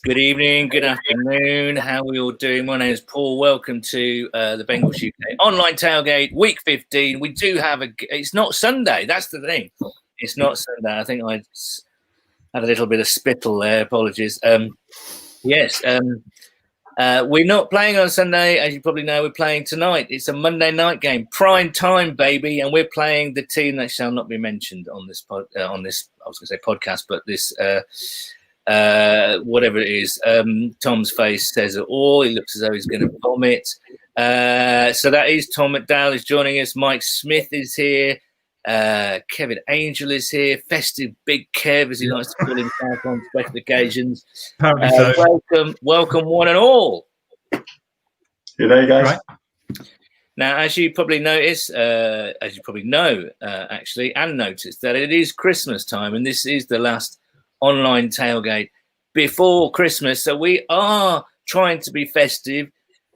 Good evening, good afternoon. How are we all doing? My name is Paul. Welcome to the Bengals UK online tailgate, week 15. We do have it's not Sunday. That's the thing. It's not Sunday. I think I had a little bit of spittle there. Apologies. Yes. We're not playing on Sunday. As you probably know, we're playing tonight. It's a Monday night game, prime time, baby. And we're playing the team that shall not be mentioned on this, I was going to say podcast, but this, whatever it is. Tom's face says it all. He looks as though he's going to vomit. So that is Tom McDowell is joining us. Mike Smith is here. Kevin Angel is here. Festive Big Kev, as he likes to call himself on special occasions. Welcome one and all. Good day, guys. Right. Now, as you probably notice, as you probably know, actually, and noticed that it is Christmas time, and this is the last online tailgate before Christmas. So we are trying to be festive.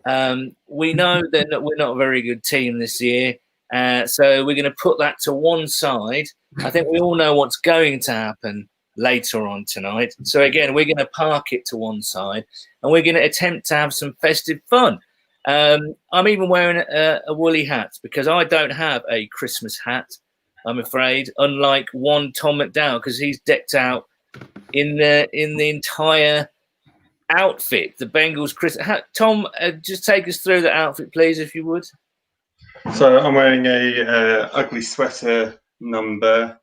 We know that we're not a very good team this year. So we're going to put that to one side. I think we all know what's going to happen later on tonight. So again, we're going to park it to one side and we're going to attempt to have some festive fun. I'm even wearing a woolly hat because I don't have a Christmas hat, I'm afraid, unlike one Tom McDowell, because he's decked out in the entire outfit, the Bengals Christmas hat. Tom, just take us through the outfit, please, if you would. So I'm wearing a ugly sweater number,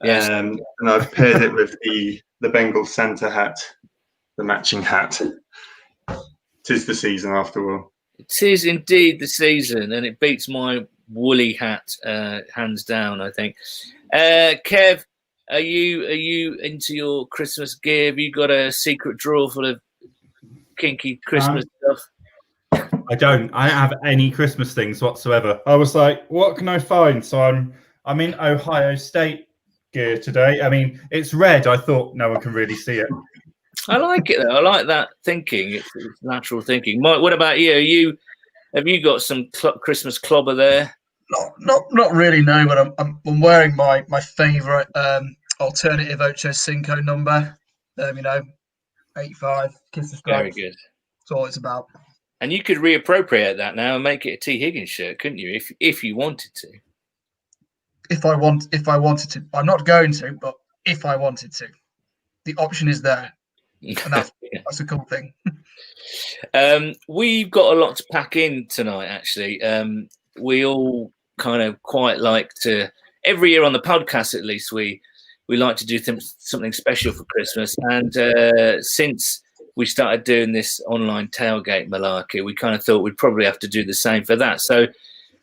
yes. And I've paired it with the Bengals Santa hat, the matching hat. 'Tis the season after all. It is indeed the season, and it beats my woolly hat hands down, I think. Kev, are you into your Christmas gear? Have you got a secret drawer full of kinky Christmas stuff? I don't have any Christmas things whatsoever. I was like, what can I find? So I'm in Ohio State gear today. I mean, it's red. I thought no one can really see it. I like it though. I like that thinking. It's natural thinking. Mike, what about you? Have you got some Christmas clobber there? Not really. No, but I'm wearing my favourite alternative Ocho Cinco number. 85. Kiss the Stripes. Very good. That's all it's about. And you could reappropriate that now and make it a T. Higgins shirt, couldn't you? If you wanted to. If I wanted to, I'm not going to, but if I wanted to, the option is there, and that's a cool thing. We've got a lot to pack in tonight. Actually, we all kind of quite like to every year on the podcast. At least we like to do something special for Christmas, and since we started doing this online tailgate malarkey, we kind of thought we'd probably have to do the same for that. So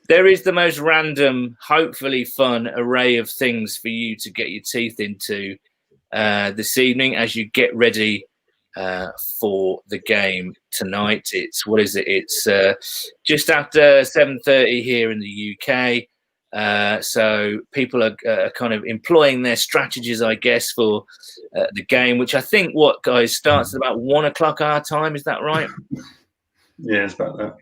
there is the most random, hopefully fun array of things for you to get your teeth into this evening as you get ready for the game tonight. It's just after 7:30 here in the UK. So people are kind of employing their strategies, I guess, for the game, which I think, guys, starts at about 1 o'clock our time. Is that right? Yeah, it's about that.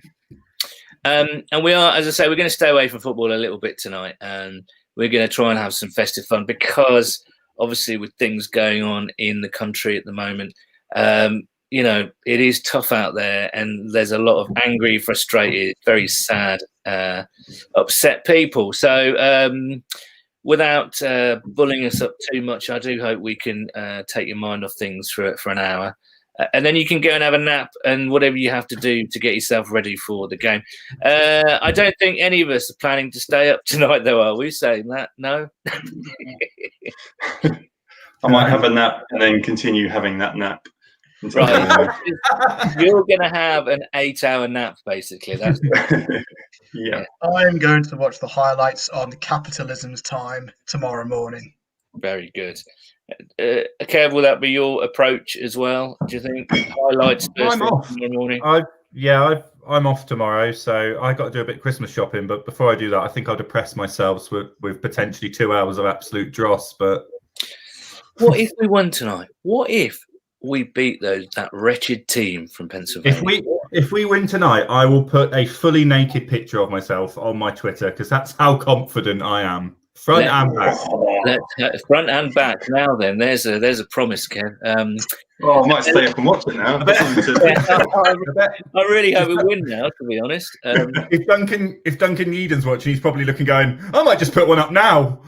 And we are, as I say, we're going to stay away from football a little bit tonight, and we're going to try and have some festive fun because, obviously, with things going on in the country at the moment, it is tough out there, and there's a lot of angry, frustrated, very sad, upset people. So without bullying us up too much, I do hope we can take your mind off things for an hour. And then you can go and have a nap and whatever you have to do to get yourself ready for the game. I don't think any of us are planning to stay up tonight, though, are we saying that? No? I might have a nap and then continue having that nap. Right. You're going to have an 8-hour nap, basically. That's yeah. I am going to watch the highlights on Capitalism's Time tomorrow morning. Very good. Kev, will that be your approach as well? Do you think highlights first thing tomorrow morning? I'm off tomorrow, so I got to do a bit of Christmas shopping. But before I do that, I think I'll depress myself with potentially 2 hours of absolute dross. But what if we won tonight? What if we beat that wretched team from Pennsylvania? If we win tonight, I will put a fully naked picture of myself on my Twitter because that's how confident I am. Front and back. Front and back. Now then, there's a promise, Kev. Oh, I might stay up and watch it now. I really hope we win now, to be honest. If Duncan Yeadon's watching, he's probably looking, going, "I might just put one up now."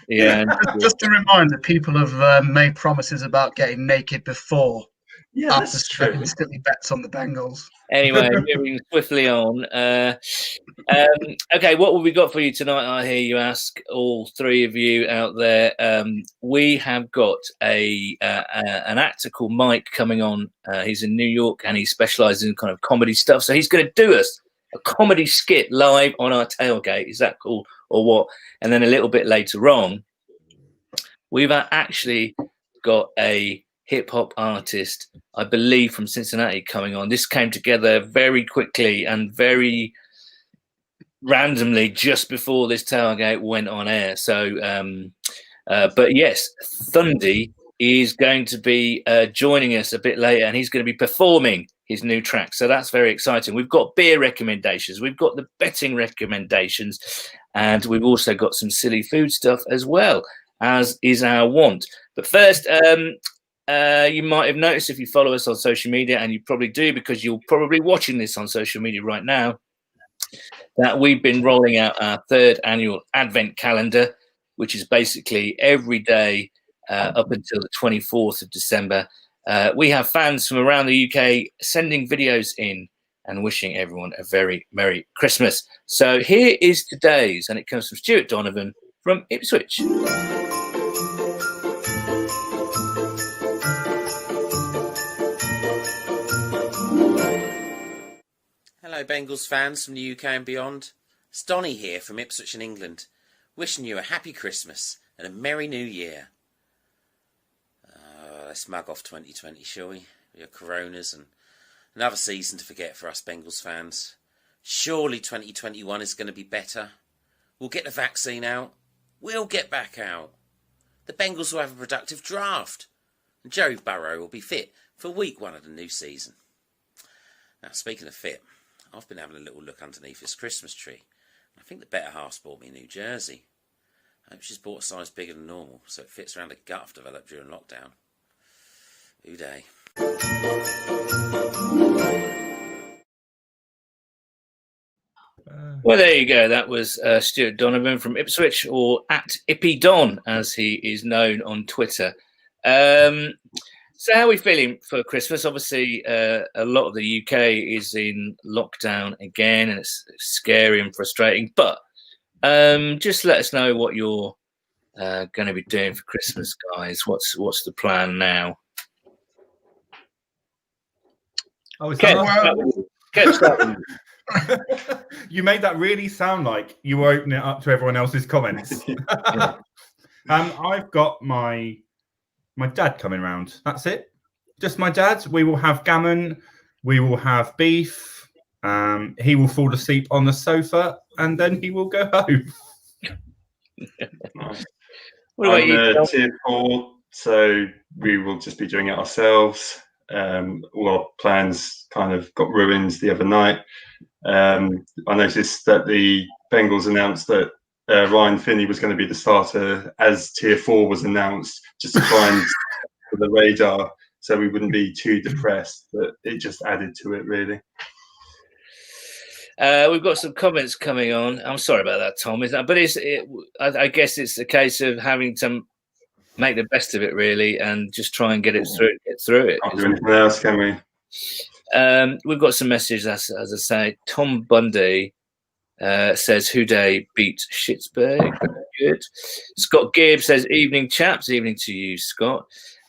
Yeah. Just a reminder, people have made promises about getting naked before. Yeah, after instantly bets on the Bengals. Anyway, moving swiftly on. Okay, what have we got for you tonight? I hear you ask, all three of you out there. We have got an actor called Mike coming on. He's in New York and he specialises in kind of comedy stuff. So he's going to do us a comedy skit live on our tailgate. Is that cool or what? And then a little bit later on, we've actually got a hip hop artist, I believe, from Cincinnati coming on. This came together very quickly and very randomly just before this tailgate went on air. So, but yes, Thundy is going to be joining us a bit later, and he's going to be performing his new track. So that's very exciting. We've got beer recommendations, we've got the betting recommendations, and we've also got some silly food stuff as well, as is our want. But first, you might have noticed if you follow us on social media, and you probably do because you're probably watching this on social media right now, that we've been rolling out our third annual Advent calendar, which is basically every day up until the 24th of December. We have fans from around the UK sending videos in and wishing everyone a very Merry Christmas. So here is today's, and it comes from Stuart Donovan from Ipswich. Hello Bengals fans from the UK and beyond. It's Donny here from Ipswich in England, wishing you a happy Christmas and a merry new year. Let's mug off 2020, shall we? With your coronas and another season to forget for us Bengals fans. Surely 2021 is going to be better. We'll get the vaccine out. We'll get back out. The Bengals will have a productive draft. And Joe Burrow will be fit for week 1 of the new season. Now, speaking of fit, I've been having a little look underneath this Christmas tree. I think the better half's bought me a new jersey. I hope she's bought a size bigger than normal, so it fits around a gut I've developed during lockdown. Who day? Well, there you go. That was Stuart Donovan from Ipswich, or at Ippy Don, as he is known on Twitter. So how are we feeling for Christmas? Obviously, a lot of the UK is in lockdown again, and it's scary and frustrating. But just let us know what you're going to be doing for Christmas, guys. What's the plan now? Oh, you made that really sound like you were opening it up to everyone else's comments. I've got my dad coming round. That's it. Just my dad. We will have gammon. We will have beef. He will fall asleep on the sofa, and then he will go home. Nice. What about you? Tier 4, so we will just be doing it ourselves. All our plans kind of got ruined the other night. I noticed that the Bengals announced that Ryan Finney was going to be the starter as Tier 4 was announced, just to try and for the radar, so we wouldn't be too depressed. But it just added to it, really. We've got some comments coming on. I'm sorry about that, Tom. But I guess it's a case of having to make the best of it, really, and just try and get through it. Can't do anything else, can we? We've got some messages, as I say. Tom Bundy says, Houday beat Schittsburg. Good. Scott Gibbs says, evening, chaps. Evening to you, Scott.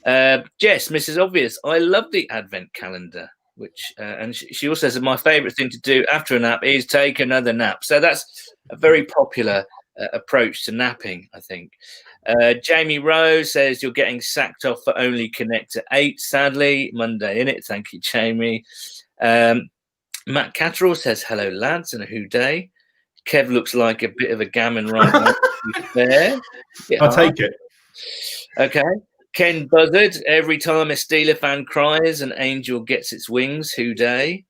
Jess, Mrs. Obvious, I love the Advent calendar, which and she also says, my favourite thing to do after a nap is take another nap. So that's a very popular approach to napping, I think. Jamie Rose says, you're getting sacked off for only connect at 8, sadly. Monday, innit? Thank you, Jamie. Matt Catterall says, hello, lads, and a Houday. Kev looks like a bit of a gammon right now. There. I'll take it. Okay. Ken Buzzard, every time a Steeler fan cries, an angel gets its wings. Houday.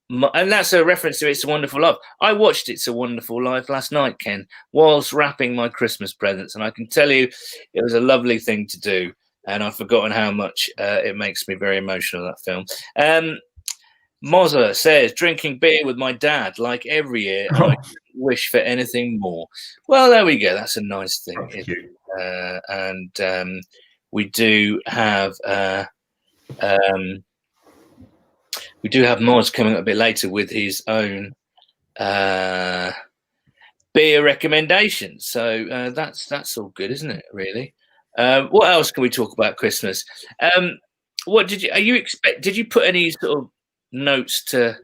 And that's a reference to It's a Wonderful Life. I watched It's a Wonderful Life last night, Ken, whilst wrapping my Christmas presents, and I can tell you it was a lovely thing to do. And I've forgotten how much it makes me very emotional, that film. Mozza says, drinking beer with my dad like every year, and I don't wish for anything more. Well, there we go. That's a nice thing. And we do have Moz coming up a bit later with his own beer recommendations. So that's all good, isn't it? Really. What else can we talk about Christmas? What did you put any sort of notes to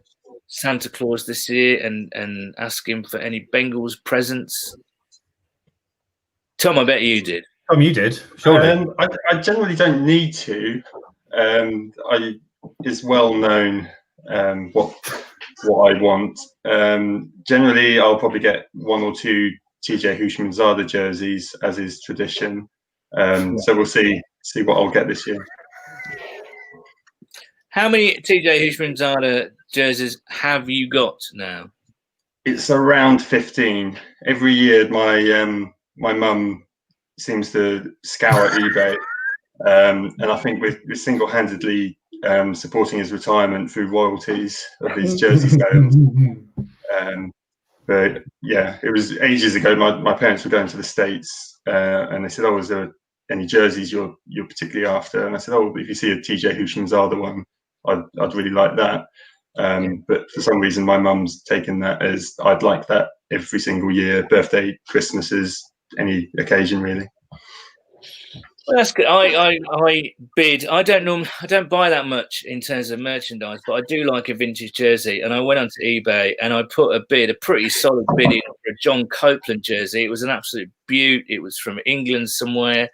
Santa Claus this year and ask him for any Bengals presents? Tom, I bet you did. Tom, you did. Surely. I generally don't need to. It's well known what I want. Generally, I'll probably get 1 or 2 TJ Houshmandzadeh jerseys, as is tradition. So we'll see what I'll get this year. How many TJ Houshmandzadeh jerseys have you got now? It's around 15. Every year, my mum seems to scour eBay, and I think we're single-handedly supporting his retirement through royalties of his jersey sales. But yeah, it was ages ago. My parents were going to the States, and they said, "Oh, is there any jerseys you're particularly after?" And I said, "Oh, if you see a TJ Houshmandzadeh one, I'd really like that." But for some reason, my mum's taken that as I'd like that every single year, birthday, Christmases, any occasion really. Well, that's good. I bid. I don't buy that much in terms of merchandise, but I do like a vintage jersey. And I went onto eBay and I put a pretty solid bid in for a John Copeland jersey. It was an absolute beaut. It was from England somewhere.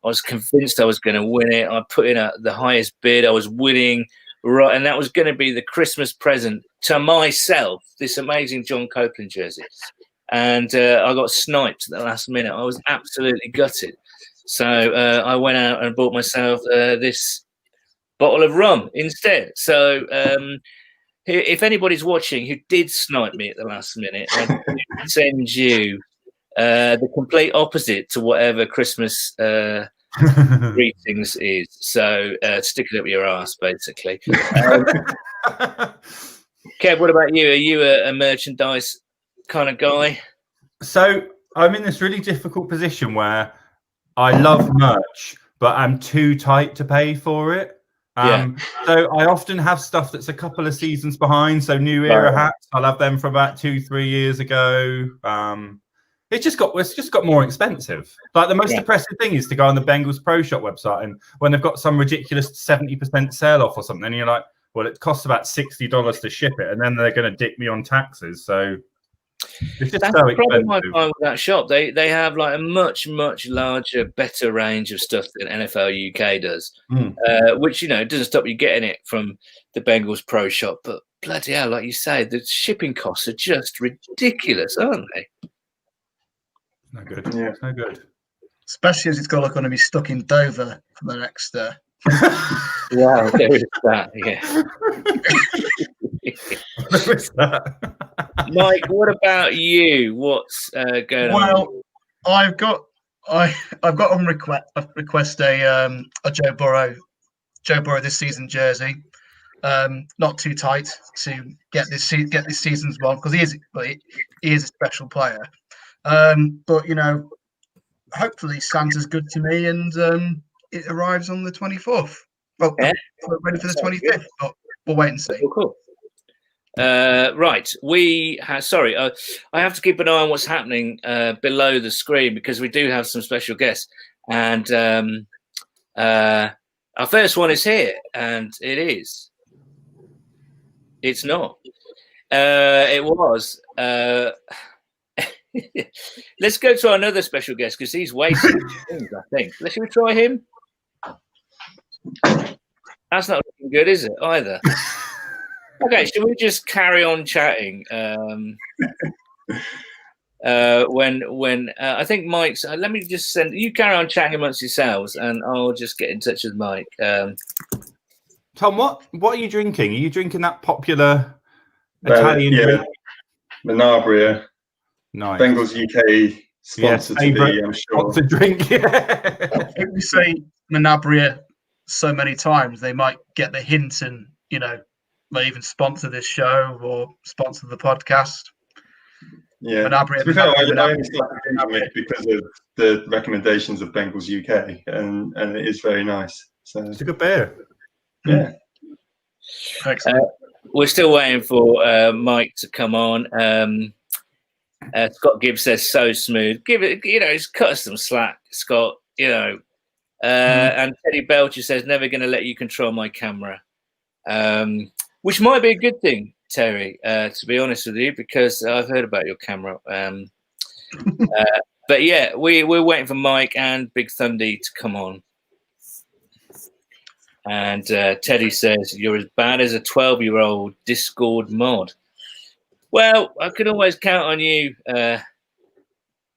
I was convinced I was going to win it. I put in the highest bid. I was winning, right, and that was going to be the Christmas present to myself. This amazing John Copeland jersey, and I got sniped at the last minute. I was absolutely gutted. So I went out and bought myself this bottle of rum instead. So if anybody's watching who did snipe me at the last minute, I send you the complete opposite to whatever Christmas greetings is. So stick it up your ass, basically. Kev, what about you? Are you a merchandise kind of guy? So I'm in this really difficult position where I love merch, but I'm too tight to pay for it. So I often have stuff that's a couple of seasons behind. So New Era hats, I'll have them from about 2-3 years ago. It's just got more expensive. Like the most depressing thing is to go on the Bengals Pro Shop website, and when they've got some ridiculous 70% sale off or something, and you're like, well, it costs about $60 to ship it, and then they're going to dick me on taxes. So it's just so expensive. Problem I find with that shop. They have like a much larger, better range of stuff than NFL UK does, which doesn't stop you getting it from the Bengals Pro Shop. But bloody hell, like you say, the shipping costs are just ridiculous, aren't they? No good. Yeah, no good. Especially as it's going to be stuck in Dover for the next. Yeah, there is that. Yeah. There is that. Mike, what about you? What's going on? Well, I've got on request a Joe Burrow this season jersey. Not too tight to get this season's one because he is a special player. But hopefully Santa's good to me and it arrives on the 24th. Well, ready for the 25th, but we'll wait and see. Cool. Right, I have to keep an eye on what's happening below the screen because we do have some special guests, and our first one is here, and it's not. It was. Let's go to another special guest because he's waiting. I think. Should we try him? That's not looking good, is it? Either. Okay, should we just carry on chatting? When I think Mike's. Let me just send you carry on chatting amongst yourselves, and I'll just get in touch with Mike. Tom, what are you drinking? Are you drinking that popular Italian drink. Menabrea. Nice. Bengals UK sponsor to be, I'm sure. Sponsor drink. If we say Menabrea so many times, they might get the hint and, may even sponsor this show or sponsor the podcast. Yeah. Menabrea, To be fair, I only Menabrea. started drinking it because of the recommendations of Bengals UK, and it is very nice. So It's a good beer. Yeah. Excellent. We're still waiting for Mike to come on. Scott Gibbs says so smooth. Give it, he's cut us some slack, Scott. And Teddy Belcher says never going to let you control my camera, which might be a good thing, Terry. To be honest with you, because I've heard about your camera. But yeah, we're waiting for Mike and Big Thundy to come on. And Teddy says you're as bad as a 12-year-old Discord mod. Well, I can always count on you,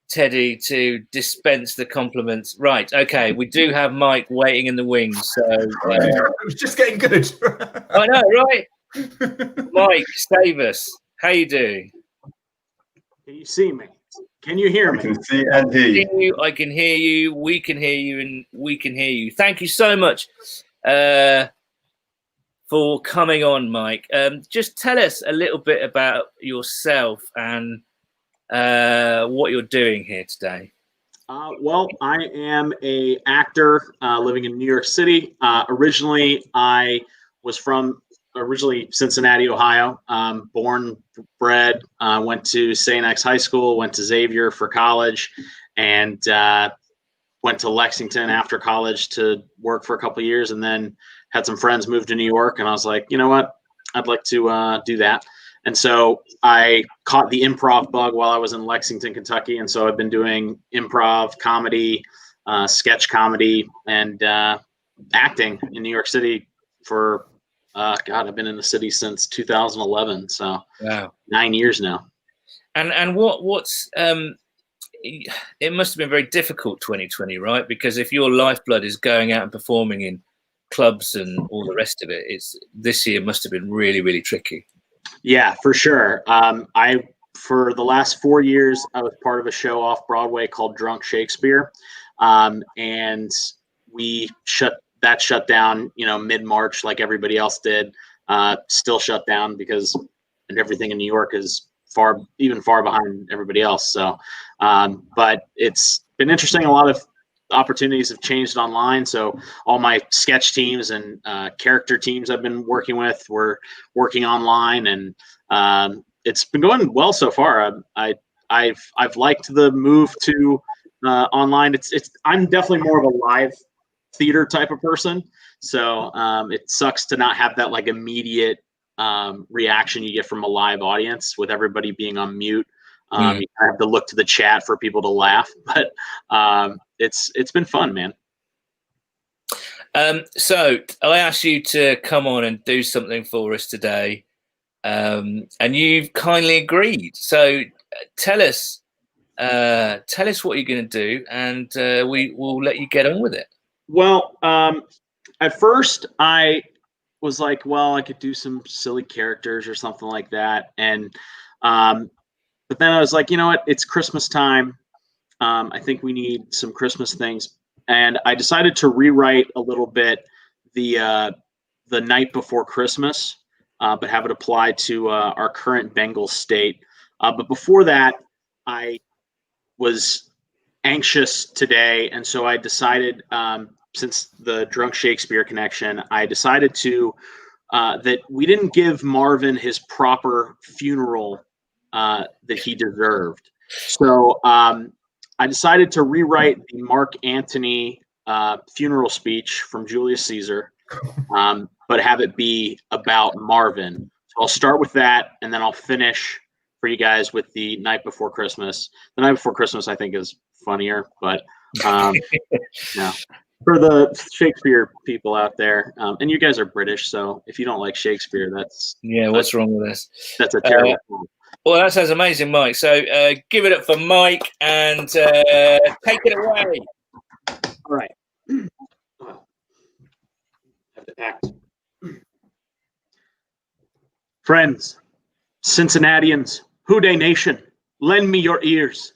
Teddy, to dispense the compliments. Right, okay, we do have Mike waiting in the wings. So It was just getting good. I know, right? Mike, save us. How you doing? Can you see me? Can you hear me? I can see and hear you. I can hear you. We can hear you, and we can hear you. Thank you so much for coming on, Mike. Just tell us a little bit about yourself and what you're doing here today. Well, I am an actor living in New York City. Originally, I was from Cincinnati, Ohio. Born, bred, went to St. X High School, went to Xavier for college, and went to Lexington after college to work for a couple of years, and then had some friends move to New York, and I was like, you know what? I'd like to do that. And so I caught the improv bug while I was in Lexington, Kentucky. And so I've been doing improv, comedy, sketch comedy, and acting in New York City for, I've been in the city since 2011. So wow, 9 years now. And what's it must have been very difficult 2020, right? Because if your lifeblood is going out and performing in clubs and all the rest of it, this year must have been really, really tricky. Yeah, for sure. For the last 4 years, I was part of a show off Broadway called Drunk Shakespeare. And we shut down, mid-March like everybody else did. Still shut down because everything in New York is far behind everybody else. So, but it's been interesting. A lot of opportunities have changed online. So all my sketch teams and character teams I've been working with were working online, and it's been going well so far. I've liked the move to online. I'm definitely more of a live theater type of person. So it sucks to not have that like immediate reaction you get from a live audience with everybody being on mute. You have to look to the chat for people to laugh, but it's been fun, man. So I asked you to come on and do something for us today, and you've kindly agreed. So tell us what you're going to do, and we will let you get on with it. Well, at first I was like, well, I could do some silly characters or something like that, and but then I was like, you know what? It's Christmas time. I think we need some Christmas things. And I decided to rewrite a little bit the night before Christmas, but have it apply to our current Bengals state. But before that, I was anxious today. And so I decided, since the Drunk Shakespeare connection, I decided to that we didn't give Marvin his proper funeral that he deserved. So I decided to rewrite the Mark Antony funeral speech from Julius Caesar, but have it be about Marvin. So I'll start with that, and then I'll finish for you guys with the night before Christmas. The night before Christmas, I think, is funnier, but yeah. For the Shakespeare people out there, and you guys are British, so if you don't like Shakespeare, what's wrong with this? That's a terrible thing. Well, that sounds amazing, Mike. So give it up for Mike and take it away. All right. Have to act. Friends, Cincinnatians, Houday Nation, lend me your ears.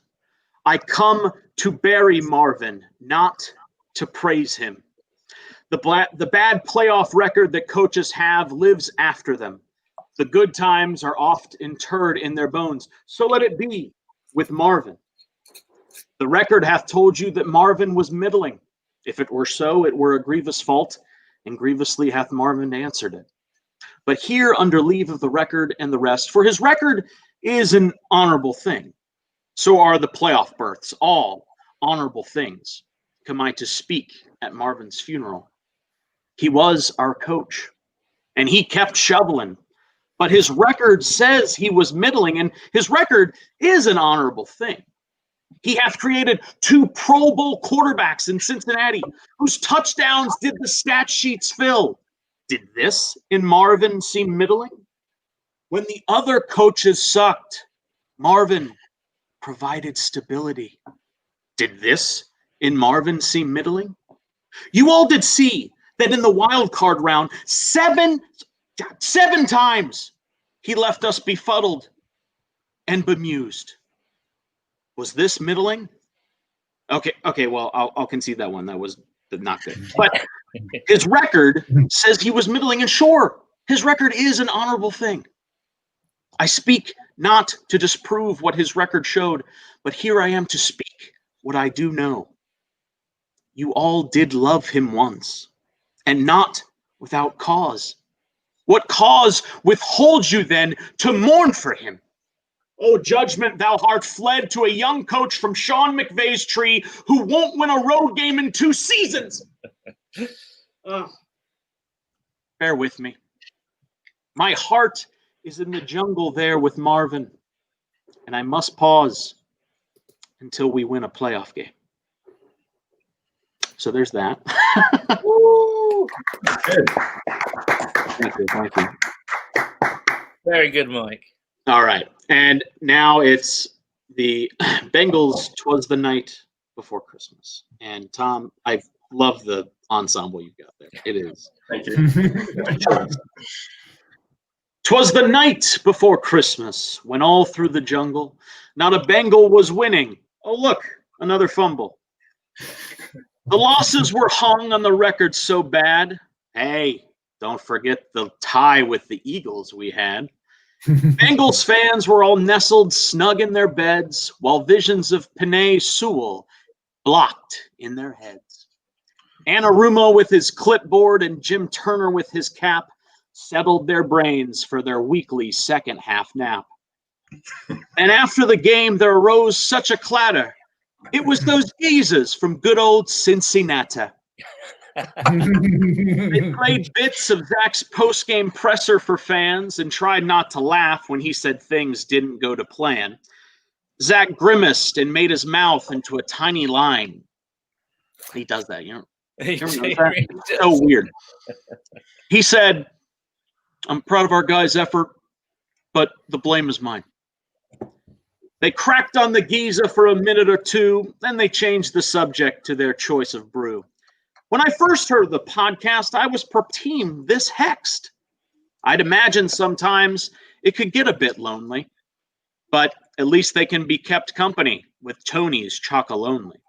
I come to bury Marvin, not to praise him. The bad playoff record that coaches have lives after them. The good times are oft interred in their bones. So let it be with Marvin. The record hath told you that Marvin was middling. If it were so, it were a grievous fault, and grievously hath Marvin answered it. But here, under leave of the record and the rest, for his record is an honorable thing. So are the playoff berths, all honorable things. Come I to speak at Marvin's funeral. He was our coach, and he kept shoveling. But his record says he was middling, and his record is an honorable thing. He hath created 2 Pro Bowl quarterbacks in Cincinnati, whose touchdowns did the stat sheets fill. Did this in Marvin seem middling? When the other coaches sucked, Marvin provided stability. Did this in Marvin seem middling? You all did see that in the wild card round, 7 times he left us befuddled and bemused. Was this middling? Okay, well, I'll concede that one. That was not good. But his record says he was middling, and sure, his record is an honorable thing. I speak not to disprove what his record showed, but here I am to speak what I do know. You all did love him once, and not without cause. What cause withholds you then to mourn for him? O judgment, thou art fled to a young coach from Sean McVay's tree who won't win a road game in 2 seasons. Bear with me. My heart is in the jungle there with Marvin, and I must pause until we win a playoff game. So there's that. Good. Thank you. Very good, Mike. All right. And now it's the Bengals, 'Twas the Night Before Christmas. And Tom, I love the ensemble you've got there. It is. Thank you. 'Twas the night before Christmas, when all through the jungle, not a Bengal was winning. Oh, look, another fumble. The losses were hung on the record so bad. Hey, don't forget the tie with the Eagles we had. Bengals fans were all nestled snug in their beds, while visions of Penei Sewell blocked in their heads. Anarumo with his clipboard and Jim Turner with his cap settled their brains for their weekly second half nap. And after the game, there arose such a clatter. It was those geezers from good old Cincinnati. They played bits of Zach's post-game presser for fans and tried not to laugh when he said things didn't go to plan. Zach grimaced and made his mouth into a tiny line. He does that, you know. It's so weird. He said, I'm proud of our guys' effort, but the blame is mine. They cracked on the Giza for a minute or two, then they changed the subject to their choice of brew. When I first heard the podcast, I was per team this hexed. I'd imagine sometimes it could get a bit lonely, but at least they can be kept company with Tony's Chocolonely.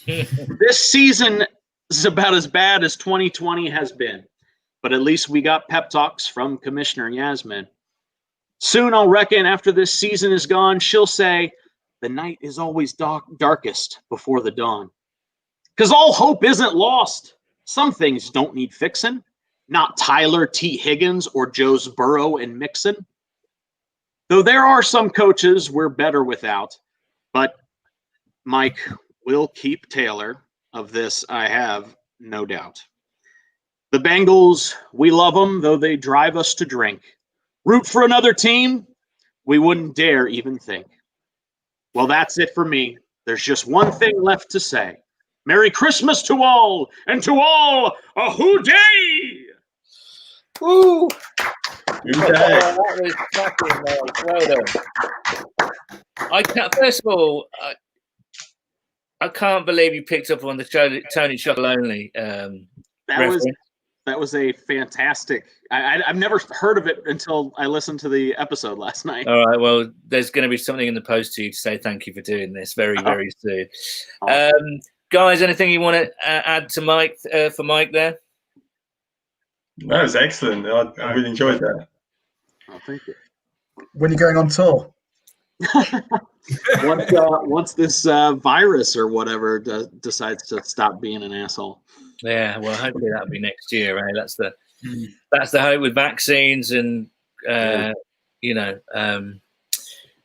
This season is about as bad as 2020 has been, but at least we got pep talks from Commissioner Yasmin. Soon, I'll reckon, after this season is gone, she'll say, the night is always darkest before the dawn. Because all hope isn't lost. Some things don't need fixing. Not Tyler T. Higgins or Joe's Burrow and Mixon. Though there are some coaches we're better without. But Mike will keep Taylor. Of this, I have no doubt. The Bengals, we love them, though they drive us to drink. Root for another team? We wouldn't dare even think. Well, that's it for me. There's just one thing left to say. Merry Christmas to all, and to all, a hoo-day! Woo! That was fucking nice. Well done. I can't, first of all, I can't believe you picked up on the Tony Chocolonely That That was a fantastic. I've never heard of it until I listened to the episode last night. All right. Well, there's going to be something in the post to you to say thank you for doing this very, very soon. Awesome. Guys, anything you want to add to Mike for Mike there? That was excellent. I really enjoyed that. Oh, thank you. When are you going on tour? Once this virus or whatever decides to stop being an asshole. Yeah, well, hopefully that'll be next year, right? That's the hope with vaccines and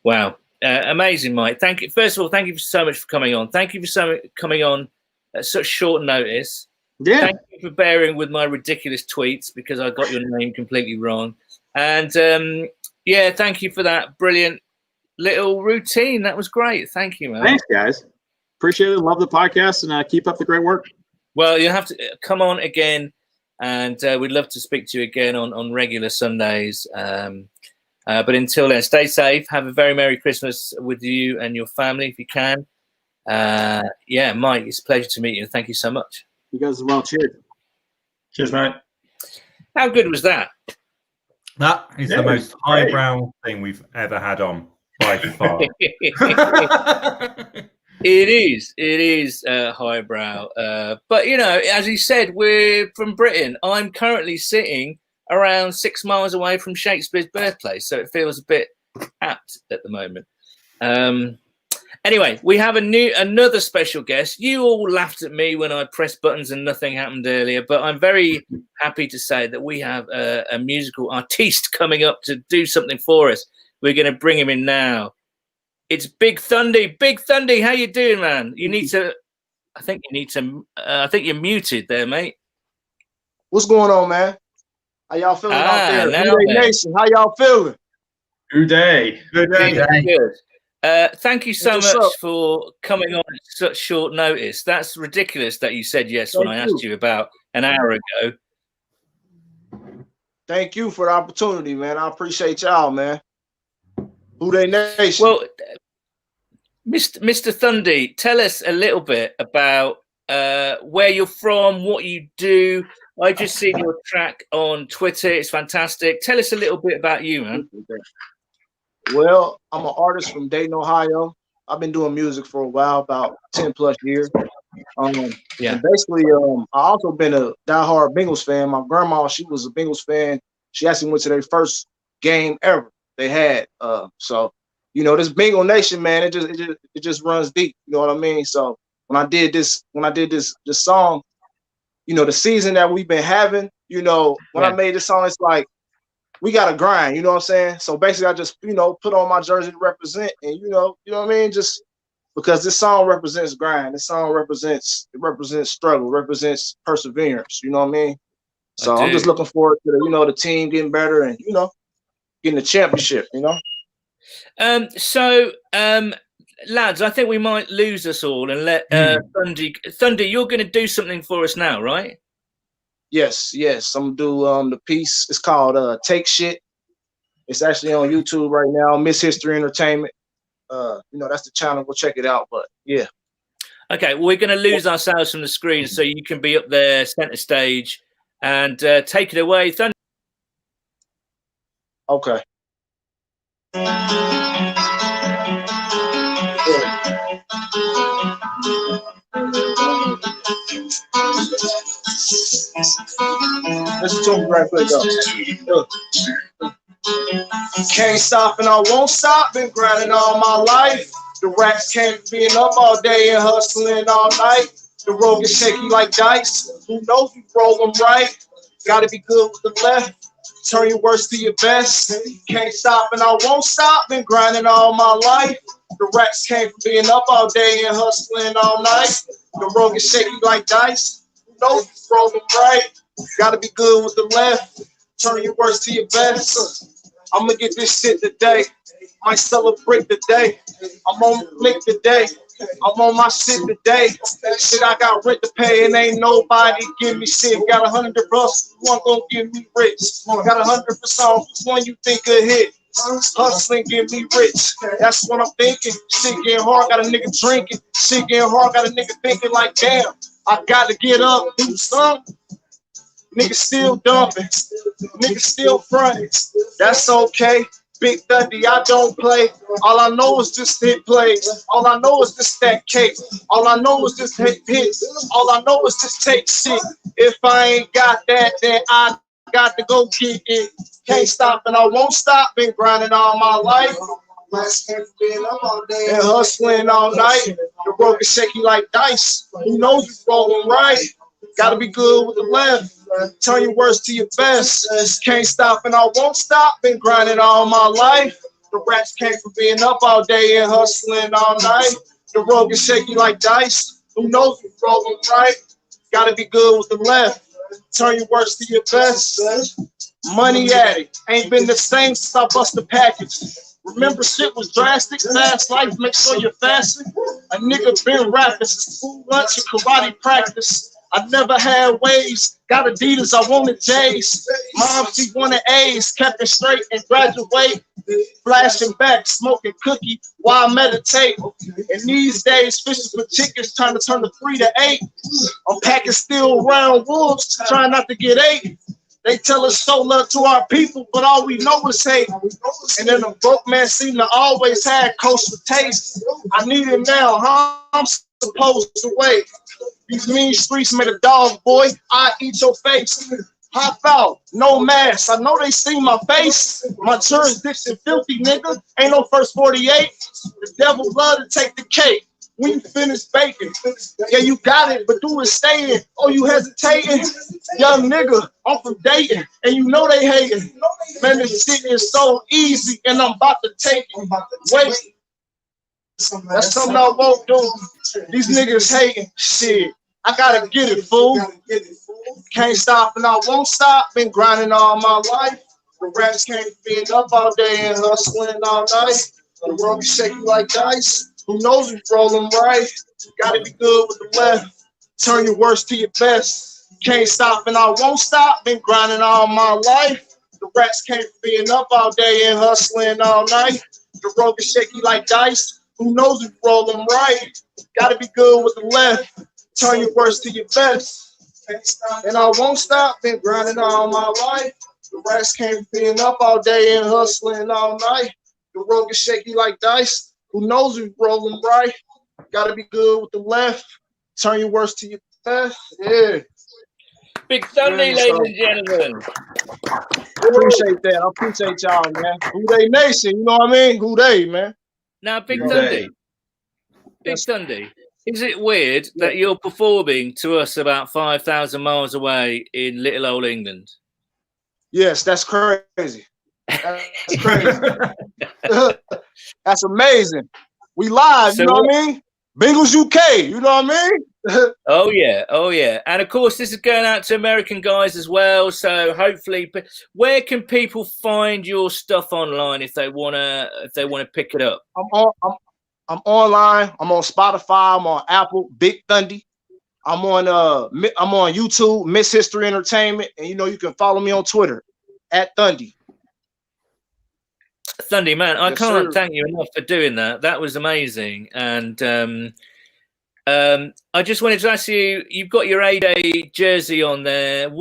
wow, amazing, Mike. Thank you. First of all, thank you so much for coming on. Thank you for coming on at such short notice. Yeah. Thank you for bearing with my ridiculous tweets because I got your name completely wrong. And thank you for that brilliant little routine. That was great. Thank you, man. Thanks, guys. Appreciate it. Love the podcast and keep up the great work. Well, you have to come on again, and we'd love to speak to you again on regular Sundays. But until then, stay safe. Have a very Merry Christmas with you and your family if you can. Mike, it's a pleasure to meet you. Thank you so much. You guys as well. Cheers. Cheers, mate. How good was that? That is the most highbrow thing we've ever had on by far. It is highbrow. But, as he said, we're from Britain. I'm currently sitting around 6 miles away from Shakespeare's birthplace, so it feels a bit apt at the moment. Anyway, we have another special guest. You all laughed at me when I pressed buttons and nothing happened earlier, but I'm very happy to say that we have a musical artiste coming up to do something for us. We're going to bring him in now. It's Big Thundy. Big Thundy, how you doing, man? I think you're muted there, mate. What's going on, man? How y'all feeling out there? Now Nation, how y'all feeling? Good day. Good day. Good. Thank you so What's much up? for coming on at such short notice. That's ridiculous that you said yes when I asked you about an hour ago. Thank you for the opportunity, man. I appreciate y'all, man. Who they nation? Well, Mr. Thundy, tell us a little bit about where you're from, what you do. I just seen your track on Twitter. It's fantastic. Tell us a little bit about you, man. Well, I'm an artist from Dayton, Ohio. I've been doing music for a while, about 10 plus years. And basically, I also been a diehard Bengals fan. My grandma, she was a Bengals fan. She actually went to their first game ever they had. So, this Bengal Nation, man, it just runs deep. You know what I mean? So when I did this song, the season that we've been having, when I made this song, it's like we gotta grind, you know what I'm saying? So basically I just, put on my jersey to represent, and you know what I mean? Just because this song represents grind, this song represents struggle, represents perseverance, you know what I mean? So I'm just looking forward to the team getting better and getting the championship, Lads, I think we might lose us all and let Thundy, you're going to do something for us now, right? Yes. I'm gonna do the piece. It's called Take Shit. It's actually on YouTube right now. Miss History Entertainment. That's the channel. Go check it out. But yeah. Okay, well, we're going to lose ourselves from the screen, so you can be up there, center stage, and take it away, Thundy. Okay. Listen to me right quick, though. Can't stop and I won't stop. Been grinding all my life. The racks can't being up all day and hustling all night. The road gets shaky like dice. Who knows you roll them right? Gotta be good with the left. Turn your worst to your best. Can't stop and I won't stop. Been grinding all my life. The racks came from being up all day and hustling all night. The road gets shaky like dice. Who knows you roll them right? Gotta be good with the left. Turn your worst to your best. I'ma get this shit today. Might celebrate the day. I'm on the flick today. I'm on my shit today. Shit, I got rent to pay and ain't nobody give me shit. Got 100 plus, one gonna give me rich. Got 100 for songs, which one you think a hit? Hustling, get me rich. That's what I'm thinking. Shit getting hard, got a nigga drinking. Shit getting hard, got a nigga thinking like, damn, I gotta get up, do something. Niggas still dumping. Niggas still fronting. That's okay. Big Thundy, I don't play. All I know is just hit plays. All I know is just that cake. All I know is just hit hits. All I know is just take shit. If I ain't got that, then I got to go get it. Can't stop and I won't stop. Been grinding all my life. And hustling all night. The road is shaky like dice. Who knows you rolling right? Gotta be good with the left. Turn your worst to your best. Can't stop and I won't stop. Been grinding all my life. The rats came from being up all day and hustling all night. The road is shaky like dice. Who knows you rolling right? Gotta be good with the left. Turn your worst to your best. Money addict. Ain't been the same since I bust the package. Remember shit was drastic. Fast life, make sure you're fasting. A nigga been rapping since school lunch and karate practice. I never had waves. Got Adidas, I wanted J's. Mom, she wanted A's. Kept it straight and graduate. Flashing back, smoking cookie while I meditate. And these days, fishing for chickens, trying to turn the 3 to 8. I'm packing steel round wolves, trying not to get 8. They tell us show love to our people, but all we know is hate. And then the broke man seem to always have coastal taste. I need it now, how I'm supposed to wait. These mean streets made a dog, boy. I eat your face. Hop out, no mask. I know they see my face. My jurisdiction filthy, nigga. Ain't no first 48. The devil love to take the cake. When you finish baking, yeah, you got it, but do it staying. Oh, you hesitating? Young nigga, I'm from Dayton, and you know they hating. Man, this shit is so easy, and I'm about to take it. Wait, that's something I won't do. These niggas hating. Shit, I gotta get it, fool. Can't stop, and I won't stop. Been grinding all my life. The raps can't be up all day and hustling all night. The road be shaky like dice. Who knows you rolling right? Gotta be good with the left. Turn your worst to your best. Can't stop and I won't stop. Been grinding all my life. The rats came from being up all day and hustling all night. The road is shaky like dice. Who knows you rolling right? Gotta be good with the left. Turn your worst to your best. And I won't stop. Been grinding all my life. The rats came from being up all day and hustling all night. The road is shaky like dice. Who knows who's rolling right? Gotta be good with the left. Turn your worst to your best. Yeah. Big Sunday, ladies and gentlemen. Appreciate that. I appreciate y'all, man. Who They Nation, you know what I mean? Who They, man. Now, Big Sunday. Big Sunday. Is it weird that you're performing to us about 5,000 miles away in little old England? Yes, that's crazy. That's crazy. That's amazing. We live, so, you know what I mean? Bengals UK, you know what I mean? Oh yeah. And of course, this is going out to American guys as well. So hopefully, where can people find your stuff online if they wanna pick it up? I'm online. I'm on Spotify. I'm on Apple. Big Thundy. I'm on YouTube. Miss History Entertainment, and you know you can follow me on Twitter @Thundy. Thundy, man, I can't thank you enough for doing that. That was amazing. And I just wanted to ask you, you've got your A-Day jersey on there.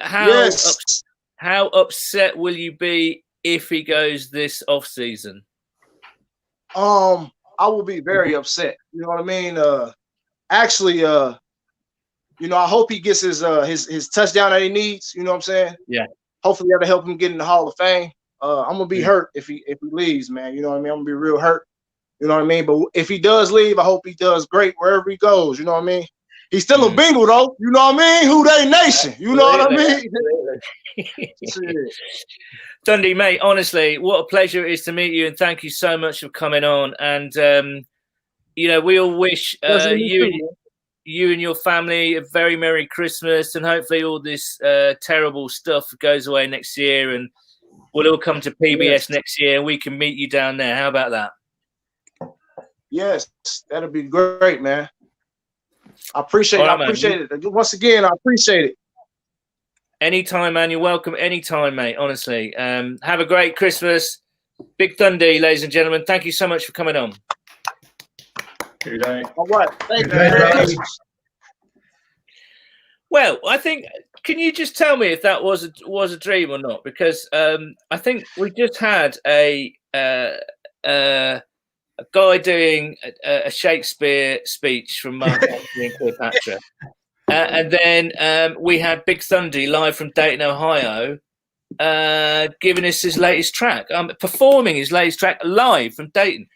How upset will you be if he goes this off-season? I will be very upset. You know what I mean? Actually, you know, I hope he gets his touchdown that he needs. You know what I'm saying? Yeah. Hopefully that'll help him get in the Hall of Fame. I'm gonna be hurt if he leaves, man. You know what I mean? I'm gonna be real hurt. You know what I mean? But if he does leave, I hope he does great wherever he goes. You know what I mean? He's still a Bengal though. You know what I mean? Who They Nation. You know what I mean? Dundee, mate, honestly, what a pleasure it is to meet you, and thank you so much for coming on. And you know, we all wish you and your family a very Merry Christmas, and hopefully all this terrible stuff goes away next year, and we'll all come to PBS next year, and we can meet you down there. How about that? Yes, that'll be great, man. I appreciate it. I appreciate it. Once again, I appreciate it. Anytime, man. You're welcome anytime, mate. Honestly. Have a great Christmas. Big Thundy, ladies and gentlemen. Thank you so much for coming on. Good day. All right. Thank you. Well, I think can you just tell me if that was a dream or not? Because I think we just had a guy doing a Shakespeare speech from Mark Antony and Cleopatra. And then we had Big Thundy live from Dayton, Ohio, giving us his latest track, performing his latest track live from Dayton.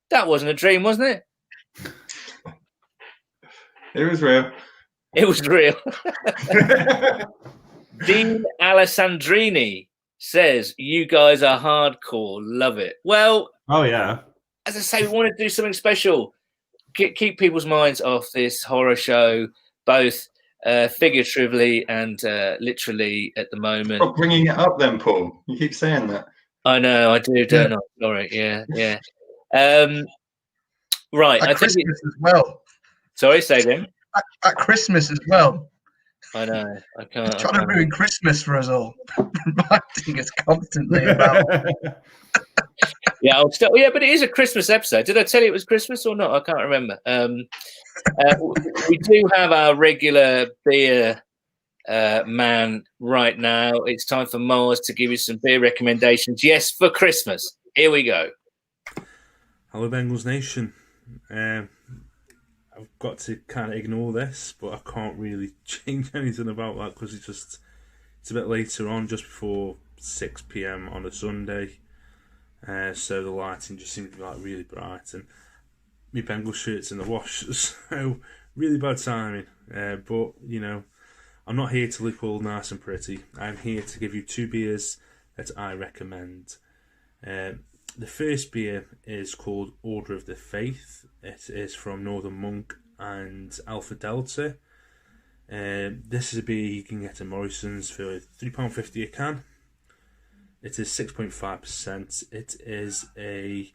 That wasn't a dream, wasn't it? It was real. It was real. Dean Alessandrini says, "You guys are hardcore. Love it." Well, oh yeah. As I say, we want to do something special. Keep people's minds off this horror show, both figuratively and literally at the moment. Stop bringing it up then, Paul. You keep saying that. I know, I do, don't I? Sorry, yeah. Right. At Christmas as well. Sorry, say again. At Christmas as well. I know. I can't. He's trying to ruin Christmas for us all. Reminding us constantly about. Yeah, but it is a Christmas episode. Did I tell you it was Christmas or not? I can't remember. We do have our regular beer man right now. It's time for Mars to give you some beer recommendations. Yes, for Christmas. Here we go. Hello, Bengals Nation. I've got to kind of ignore this, but I can't really change anything about that because it's a bit later on, just before 6 p.m. on a Sunday. So the lighting just seemed to be like really bright, and my Bengals shirt's in the wash, so really bad timing. But you know, I'm not here to look all nice and pretty. I'm here to give you 2 beers that I recommend. The first beer is called Order of the Faith. It is from Northern Monk and Alpha Delta. This is a beer you can get at Morrison's for £3.50 a can. It is 6.5%. It is a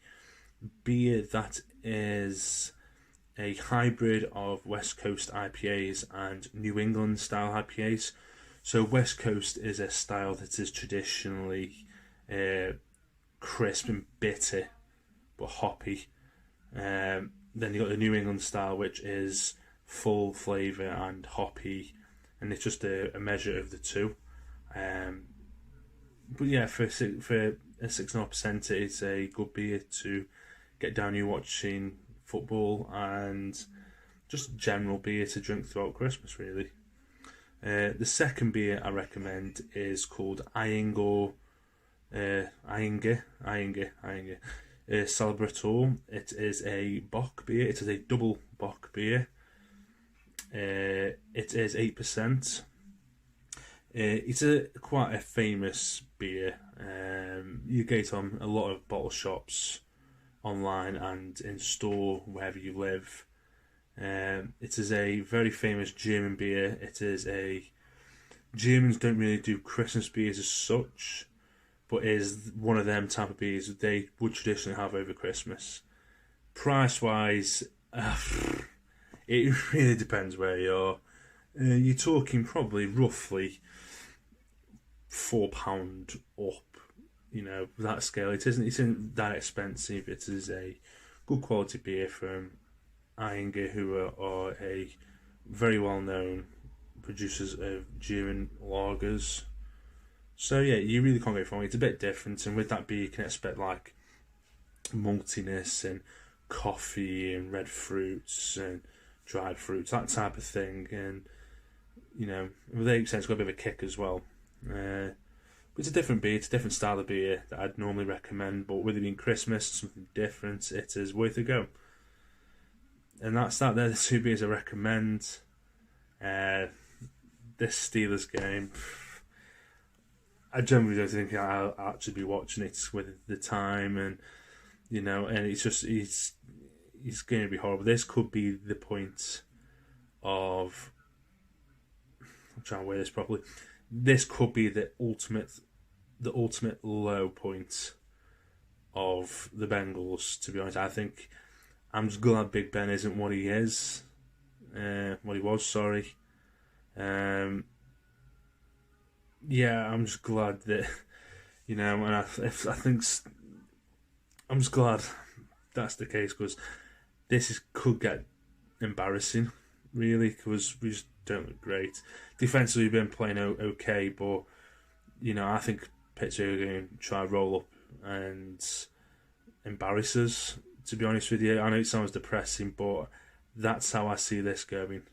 beer that is a hybrid of West Coast IPAs and New England style IPAs. So West Coast is a style that is traditionally crisp and bitter, but hoppy. Then you got the New England style, which is full flavour and hoppy, and it's just a measure of the two. But yeah, for a 6.5%, it's a good beer to get down you watching football and just general beer to drink throughout Christmas, really. The second beer I recommend is called Iyengar Celebrator. It is a Bock beer. It is a double Bock beer. It is 8%. It's quite a famous beer. You get it on a lot of bottle shops, online and in store wherever you live. It is a very famous German beer. Germans don't really do Christmas beers as such, but is one of them type of beers that they would traditionally have over Christmas. Price wise, it really depends where you are. You're talking probably roughly £4 up, that scale. It isn't that expensive. It is a good quality beer from Iyengar, who are a very well known producers of German lagers. So yeah, you really can't go wrong. It's a bit different, and with that beer you can expect like maltiness and coffee and red fruits and dried fruits, that type of thing. And with 8%, it's got a bit of a kick as well. But it's a different beer, it's a different style of beer that I'd normally recommend, but with it being Christmas, something different, it is worth a go. And that's that. They're the 2 beers I recommend. This Steelers game, I generally don't think I'll actually be watching it with the time, and and it's going to be horrible. This could be the point of, I'm trying to weigh this properly. This could be the ultimate low point of the Bengals. To be honest, I think I'm just glad Big Ben isn't what he is, what he was. Sorry. Yeah, I'm just glad that and I think I'm just glad that's the case, because could get embarrassing, really, because we just don't look great. Defensively, we've been playing okay, but I think Pittsburgh are going to try roll up and embarrass us. To be honest with you, I know it sounds depressing, but that's how I see this going.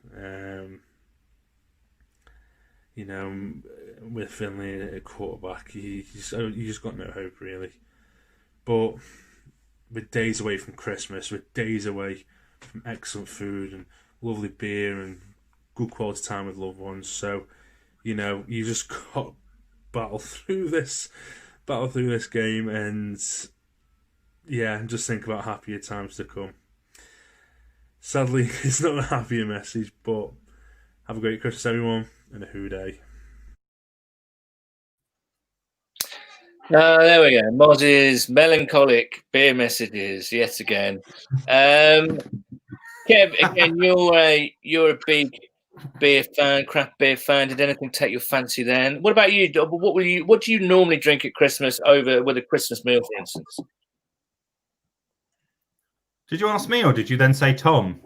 With Finley at quarterback, you just got no hope really. But we're days away from Christmas, we're days away from excellent food and lovely beer and good quality time with loved ones. So, you just got to battle through this game, and just think about happier times to come. Sadly, it's not a happier message, but have a great Christmas, everyone, and a Who Day. There we go. Moz's melancholic beer messages yet again. Kev, again, you're a big beer fan, craft beer fan. Did anything take your fancy then? What about you? What do you normally drink at Christmas over with a Christmas meal, for instance? Did you ask me, or did you then say Tom?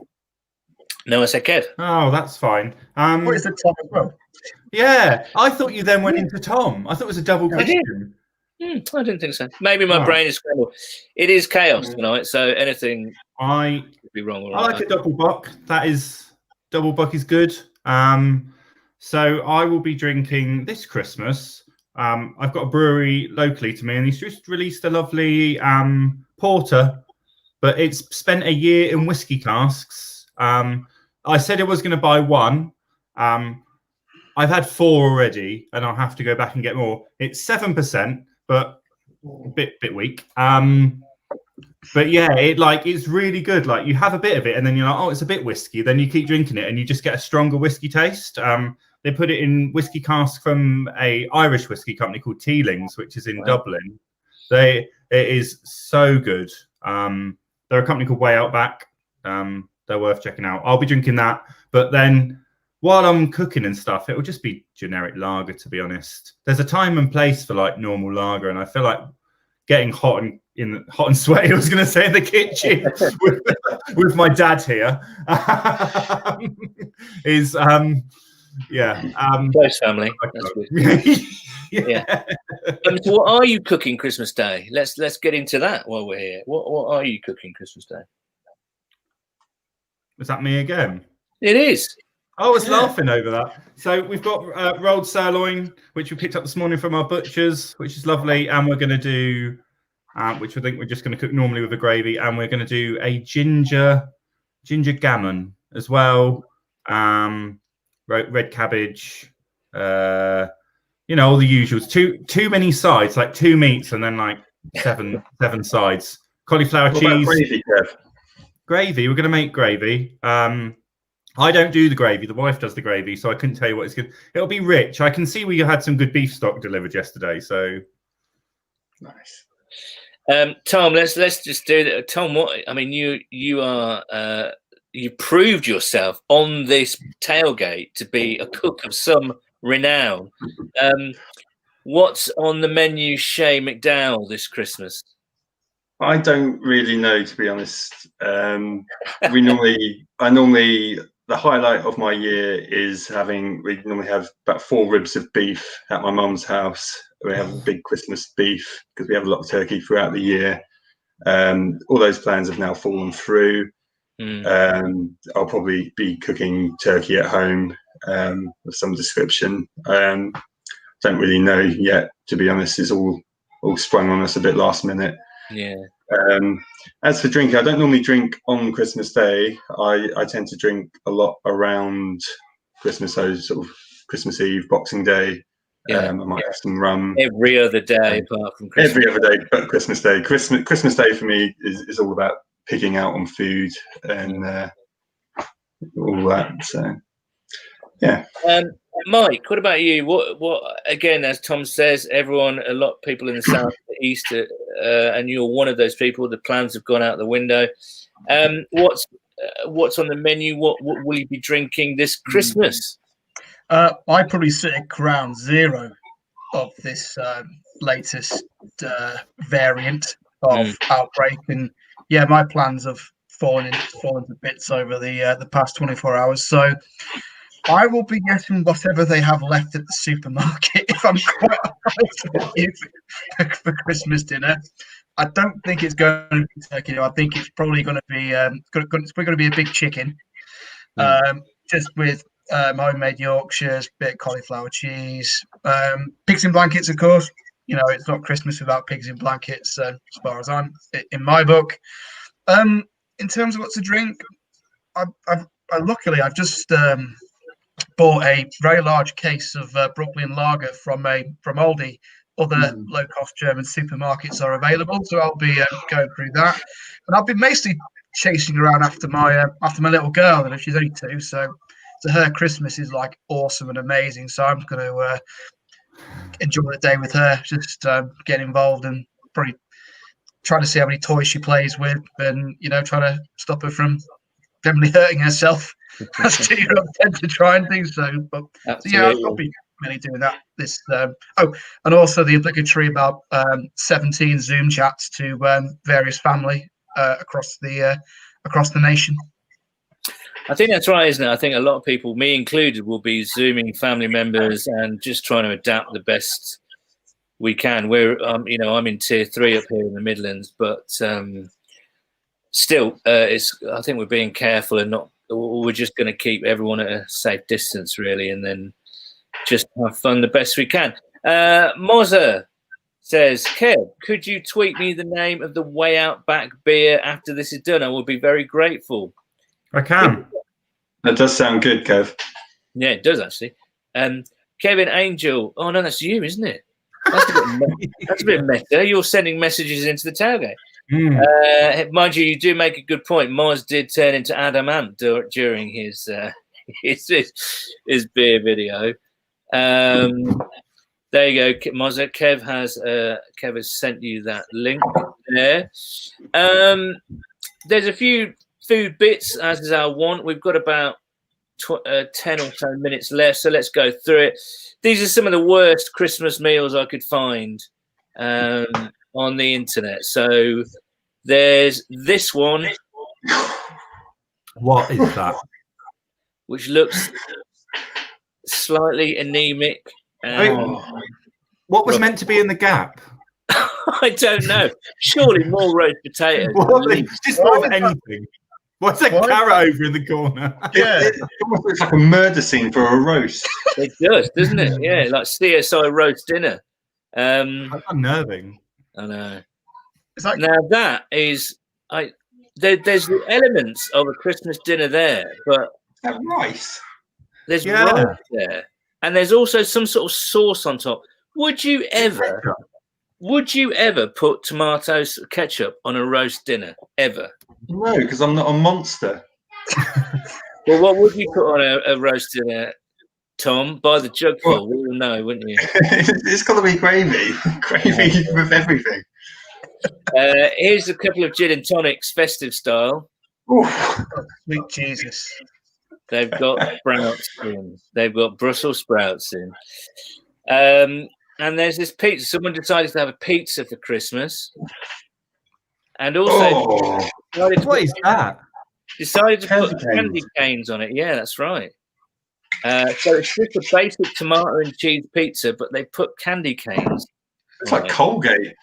No, I said Kev. Oh, that's fine. What is the Tom as well? Yeah, I thought you then went into Tom. I thought it was a double question. I didn't think so. Maybe my brain is scrambled. It is chaos tonight, so anything could be wrong. I like a double buck. Double buck is good. So I will be drinking this Christmas. I've got a brewery locally to me, and he's just released a lovely porter, but it's spent a year in whiskey casks. I said I was going to buy one. I've had 4 already, and I'll have to go back and get more. It's 7%, but a bit weak. But yeah, it's really good. Like, you have a bit of it, and then you're like, oh, it's a bit whiskey. Then you keep drinking it, and you just get a stronger whiskey taste. They put it in whiskey cask from a Irish whiskey company called Teelings, which is in Dublin. It is so good. They're a company called Way Out Back. They're worth checking out. I'll be drinking that, but then while I'm cooking and stuff, it will just be generic lager, to be honest. There's a time and place for like normal lager, and I feel like getting hot and sweaty, I was going to say, in the kitchen with my dad here is close family. That's good. Yeah. So what are you cooking Christmas Day? Let's get into that while we're here. What are you cooking Christmas Day? Was that me again? It is. I was laughing over that. So we've got rolled sirloin, which we picked up this morning from our butchers, which is lovely. And we're going to do, which I think we're just going to cook normally with a gravy. And we're going to do a ginger gammon as well. Red cabbage, all the usuals. Too many sides, like 2 meats and then like seven sides. Cauliflower cheese. About gravy, Kev? Gravy. We're going to make gravy. I don't do the gravy. The wife does the gravy, so I couldn't tell you what it's good. It'll be rich. I can see we had some good beef stock delivered yesterday, so nice. Tom, let's just do that. Tom, you proved yourself on this tailgate to be a cook of some renown. What's on the menu, Shay McDowell, this Christmas? I don't really know, to be honest. The highlight of my year is we normally have about 4 ribs of beef at my mum's house. We have a big Christmas beef because we have a lot of turkey throughout the year. All those plans have now fallen through. I'll probably be cooking turkey at home of some description. Don't really know yet, to be honest. It's all sprung on us a bit last minute. Yeah. As for drinking, I don't normally drink on Christmas Day. I tend to drink a lot around Christmas, so sort of Christmas Eve, Boxing Day. I might have some rum. Every other day apart from Christmas. Every other day but Christmas Day. Christmas Day for me is all about picking out on food and all that. So, yeah. Mike, what about you? What again, as Tom says, a lot of people in the south, the east, and you're one of those people. The plans have gone out the window. What's on the menu? What will you be drinking this Christmas? I probably sit at ground zero of this latest variant of outbreak, and my plans have fallen to bits over the past 24 hours. So I will be getting whatever they have left at the supermarket, if I'm quite honest with you, for Christmas dinner. I don't think it's going to be turkey. I think it's probably going to be it's going to be a big chicken, just with homemade Yorkshires, bit of cauliflower cheese, pigs in blankets, of course. You know, it's not Christmas without pigs in blankets, as far as I'm in my book. In terms of what to drink, luckily I've just bought a very large case of Brooklyn Lager from Aldi. Other low-cost German supermarkets are available, so I'll be going through that. And I've been mostly chasing around after my little girl, and she's only 2, so to her Christmas is like awesome and amazing. So I'm going to enjoy the day with her, just get involved and probably trying to see how many toys she plays with, and trying to stop her from definitely hurting herself. As 2-year-olds tend to try and do so. But so yeah, I'll be mainly doing that. This and also the obligatory about 17 Zoom chats to various family across the nation. I think that's right, isn't it? I think a lot of people, me included, will be Zooming family members and just trying to adapt the best we can. We're, I'm in tier 3 up here in the Midlands, but still, I think we're being careful and not. We're just going to keep everyone at a safe distance, really, and then just have fun the best we can. Mozza says, Kev, could you tweet me the name of the Way Out Back beer after this is done? I will be very grateful. I can. That does sound good, Kev. Yeah, it does, actually. Kevin Angel. Oh, no, that's you, isn't it? That's a bit meta. You're sending messages into the tailgate. Mind you do make a good point. Moz did turn into adamant during his beer video. There you go, Moz. Kev has sent you that link there. There's a few food bits, as is our want. We've got about 10 or so minutes left, so let's go through it. These are some of the worst Christmas meals I could find on the internet. So there's this one. What is that? Which looks slightly anemic. What was meant to be in the gap? I don't know. Surely more roast potatoes. Just more of anything. What's that carrot over in the corner? Yeah, it almost looks like a murder scene for a roast. It does, doesn't it? Yeah, like CSI roast dinner. That's unnerving. I know. Now that is, there's the elements of a Christmas dinner there, but is that rice? There's rice there, and there's also some sort of sauce on top. Would you ever put tomato ketchup on a roast dinner? Ever? No, because I'm not a monster. Well, what would you put on a roast dinner, Tom? By the jugful, we will know, wouldn't you? It's got to be gravy. Gravy with everything. Here's a couple of gin and tonics, festive style. Sweet Jesus. They've got sprouts in. They've got Brussels sprouts in. And there's this pizza. Someone decided to have a pizza for Christmas. And also, what is that? Decided to put candy canes on it. Yeah, that's right. So it's just a basic tomato and cheese pizza, but they put candy canes. It's like Colgate.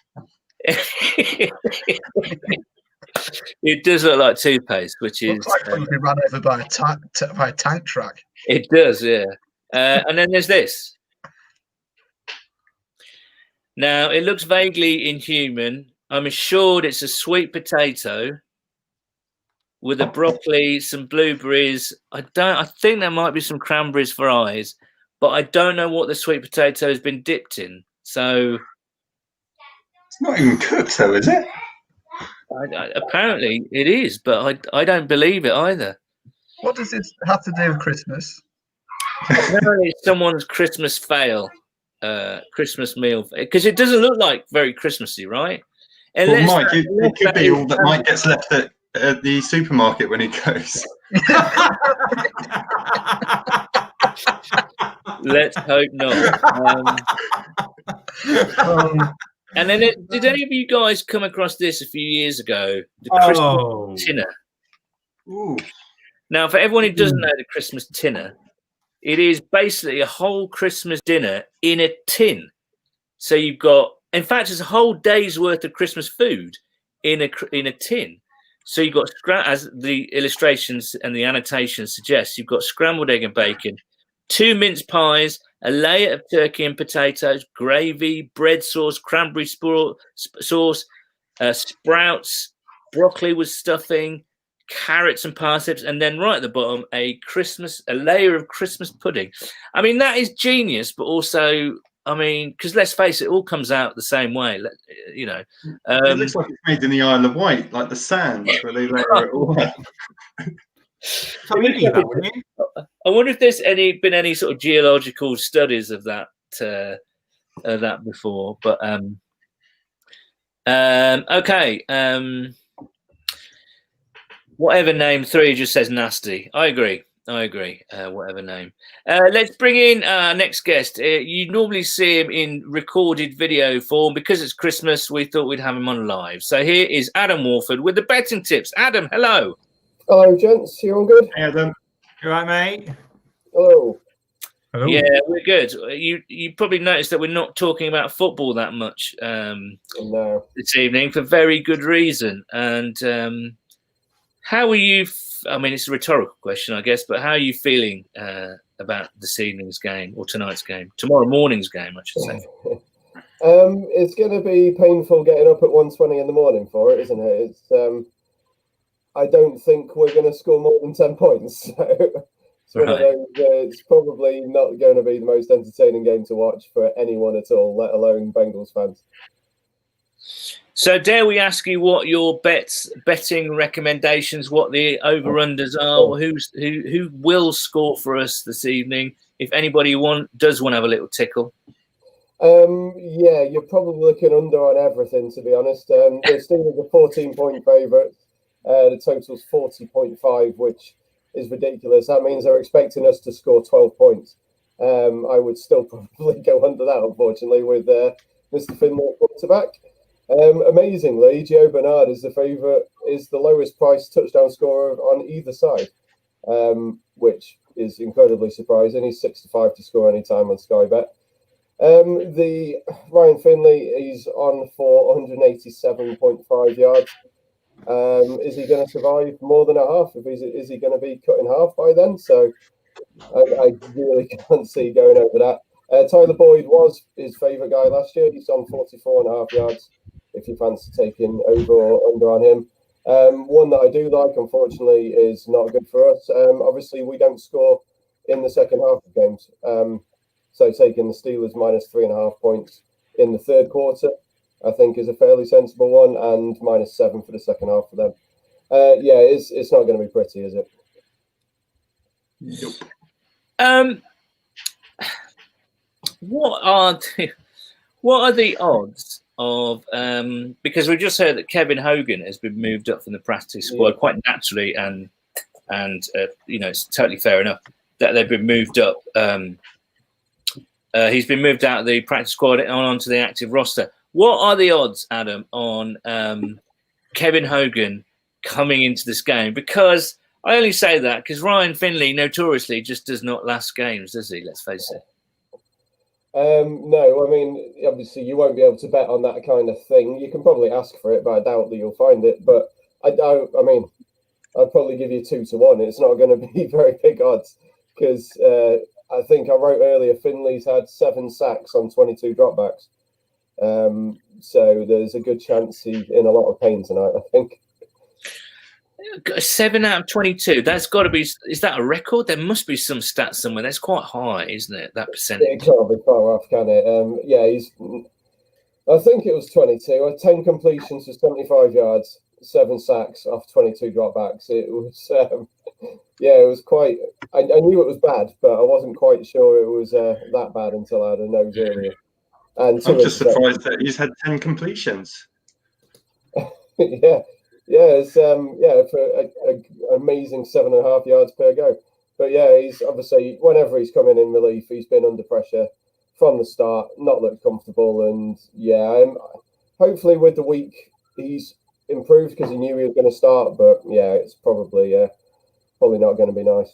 It does look like toothpaste, which is like when we ran over by a tank truck. It does, yeah. And then there's this. Now it looks vaguely inhuman. I'm assured it's a sweet potato with a broccoli, some blueberries. I think there might be some cranberries for eyes, but I don't know what the sweet potato has been dipped in. So it's not even cooked, though, is it? Apparently it is, but I don't believe it either. What does this have to do with Christmas? Apparently it's someone's Christmas fail, Christmas meal, because it doesn't look like very Christmassy, right? Well, Mike, it could be all that Mike gets left at the supermarket when he goes. Let's hope not. And then, did any of you guys come across this a few years ago? The Christmas tinner. Ooh. Now, for everyone who doesn't know the Christmas tinner, It is basically a whole Christmas dinner in a tin. So you've got, in fact, it's a whole day's worth of Christmas food in a tin. So you've got, as the illustrations and the annotations suggest, you've got scrambled egg and bacon, 2 mince pies, a layer of turkey and potatoes, gravy, bread sauce, cranberry sauce, sprouts, broccoli with stuffing, carrots and parsnips, and then right at the bottom, a layer of Christmas pudding. I mean, that is genius, but also, I mean, because let's face it, it all comes out the same way, you know. It looks like it's made in the Isle of Wight, like the sands where they layer it all out. I wonder if there's been any sort of geological studies of that before. But okay. Whatever name, 3 just says nasty. I agree. Whatever name. Let's bring in our next guest. You normally see him in recorded video form. Because it's Christmas, we thought we'd have him on live. So here is Adam Warford with the betting tips. Adam, hello. Hello, gents. You all good? Hey, Adam. You right, mate? Hello. Hello. Yeah, we're good. You probably noticed that we're not talking about football that much No. this evening for very good reason. And how are you? I mean, it's a rhetorical question, I guess, but how are you feeling about this evening's game or tonight's game? Tomorrow morning's game, I should say. It's going to be painful getting up at 1:20 in the morning for it, isn't it? It's. I don't think we're going to score more than 10 points. So it's one of those. It's probably not going to be the most entertaining game to watch for anyone at all, let alone Bengals fans. So dare we ask you what your betting recommendations, what the over-unders are, who will score for us this evening? If anybody does want to have a little tickle. Yeah, you're probably looking under on everything, to be honest. The Steelers are 14-point favourites. The total's 40.5, which is ridiculous. That means they're expecting us to score 12 points. I would still probably go under that, unfortunately, with Mr. Finlay quarterback. Amazingly, Gio Bernard is the favourite, is the lowest priced touchdown scorer on either side, which is incredibly surprising. He's 65 to score any time on Sky Bet. The Ryan Finlay, he's on for 187.5 yards. Is he going to survive more than a half? Is he going to be cut in half by then? So I really can't see going over that. Tyler Boyd was his favourite guy last year. He's on 44.5 yards. If you fancy taking over or under on him. One that I do like, unfortunately, is not good for us. Obviously, we don't score in the second half of games. So taking the Steelers minus 3.5 points in the third quarter, I think, is a fairly sensible one, and -7 for the second half for them. Yeah, it's not going to be pretty, is it? Nope. What are the odds of because we just heard that Kevin Hogan has been moved up from the practice squad quite naturally, and you know, it's totally fair enough that they've been moved up. He's been moved out of the practice squad and onto the active roster. What are the odds, Adam, on Kevin Hogan coming into this game? Because I only say that because Ryan Finlay notoriously just does not last games, does he? Let's face it. No, I mean, obviously you won't be able to bet on that kind of thing. You can probably ask for it, but I doubt that you'll find it. But I mean, I'd probably give you 2 to 1. It's not going to be very big odds because I think I wrote earlier Finley's had 7 sacks on 22 dropbacks. So there's a good chance he's in a lot of pain tonight, I think. 7 out of 22. That's got to be. Is that a record? There must be some stats somewhere. That's quite high, isn't it? That percentage. It can't be far off, can it? Yeah, I think it was 22. 10 completions for 75 yards, 7 sacks off 22 dropbacks. It was, yeah, it was quite. I knew it was bad, but I wasn't quite sure it was that bad until I had a nose earlier. And I'm just surprised that he's had 10 completions. Yeah, it's for an amazing 7.5 yards per go. But yeah, he's obviously, whenever he's coming in relief, he's been under pressure from the start, not looked comfortable, and yeah, hopefully with the week he's improved because he knew he was going to start. But yeah, it's probably not going to be nice.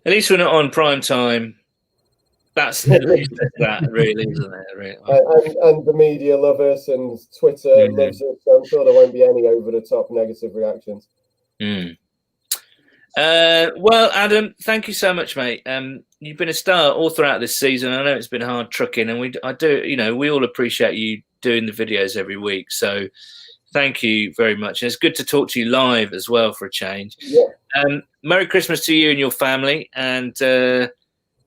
At least we're not on prime time. That's at least that, really, isn't it? Really? And the media love us, and Twitter loves us. So I'm sure there won't be any over the top negative reactions. Well, Adam, thank you so much, mate. You've been a star all throughout this season. I know it's been hard trucking, and we all appreciate you doing the videos every week. So thank you very much. And it's good to talk to you live as well for a change. Yeah. Merry Christmas to you and your family, and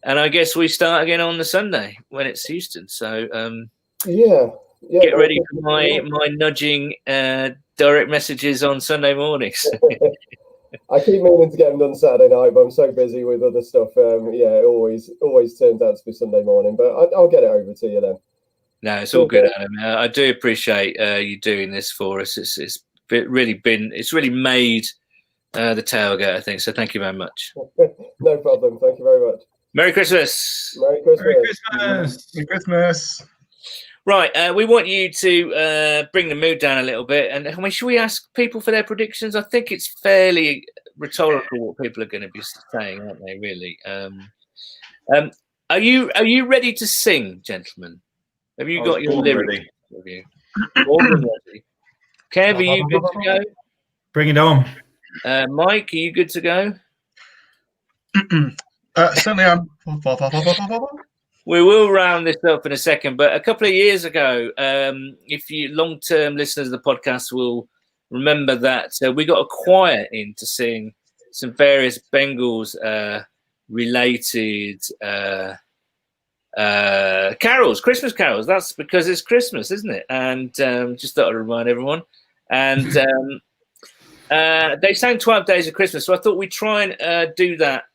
I guess we start again on the Sunday when it's Houston. So get ready for my nudging direct messages on Sunday mornings. I keep meaning to get them done Saturday night, but I'm so busy with other stuff. It always turns out to be Sunday morning, but I'll get it over to you then. No, it's all good, Adam. I do appreciate you doing this for us. It's really made the tailgate, I think. So thank you very much. No problem. Thank you very much. Merry Christmas. Merry Christmas. Merry Christmas. Merry Christmas. Right, we want you to bring the mood down a little bit. And I mean, should we ask people for their predictions? I think it's fairly rhetorical what people are going to be saying, aren't they? Really. Are you ready to sing, gentlemen? Have you got your lyrics with you? Ready. Kev, are you good to go? Bring it on. Mike, are you good to go? Certainly am. We will round this up in a second, but a couple of years ago, if you long-term listeners of the podcast will remember that we got a choir in to sing some various Bengals related carols, Christmas carols. That's because it's Christmas, isn't it? And just thought I'd remind everyone. And they sang 12 Days of Christmas, so I thought we'd try and do that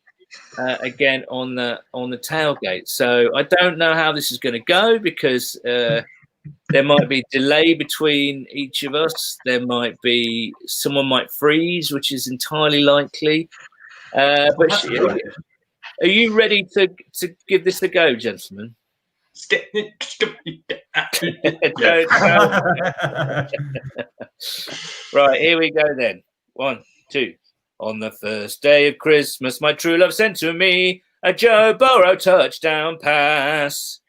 again on the tailgate. So I don't know how this is going to go because there might be delay between each of us. There might be someone might freeze, which is entirely likely. But are you ready to give this a go, gentlemen? Right, here we go then. 1, 2. On the first day of Christmas, my true love sent to me a Joe Burrow touchdown pass.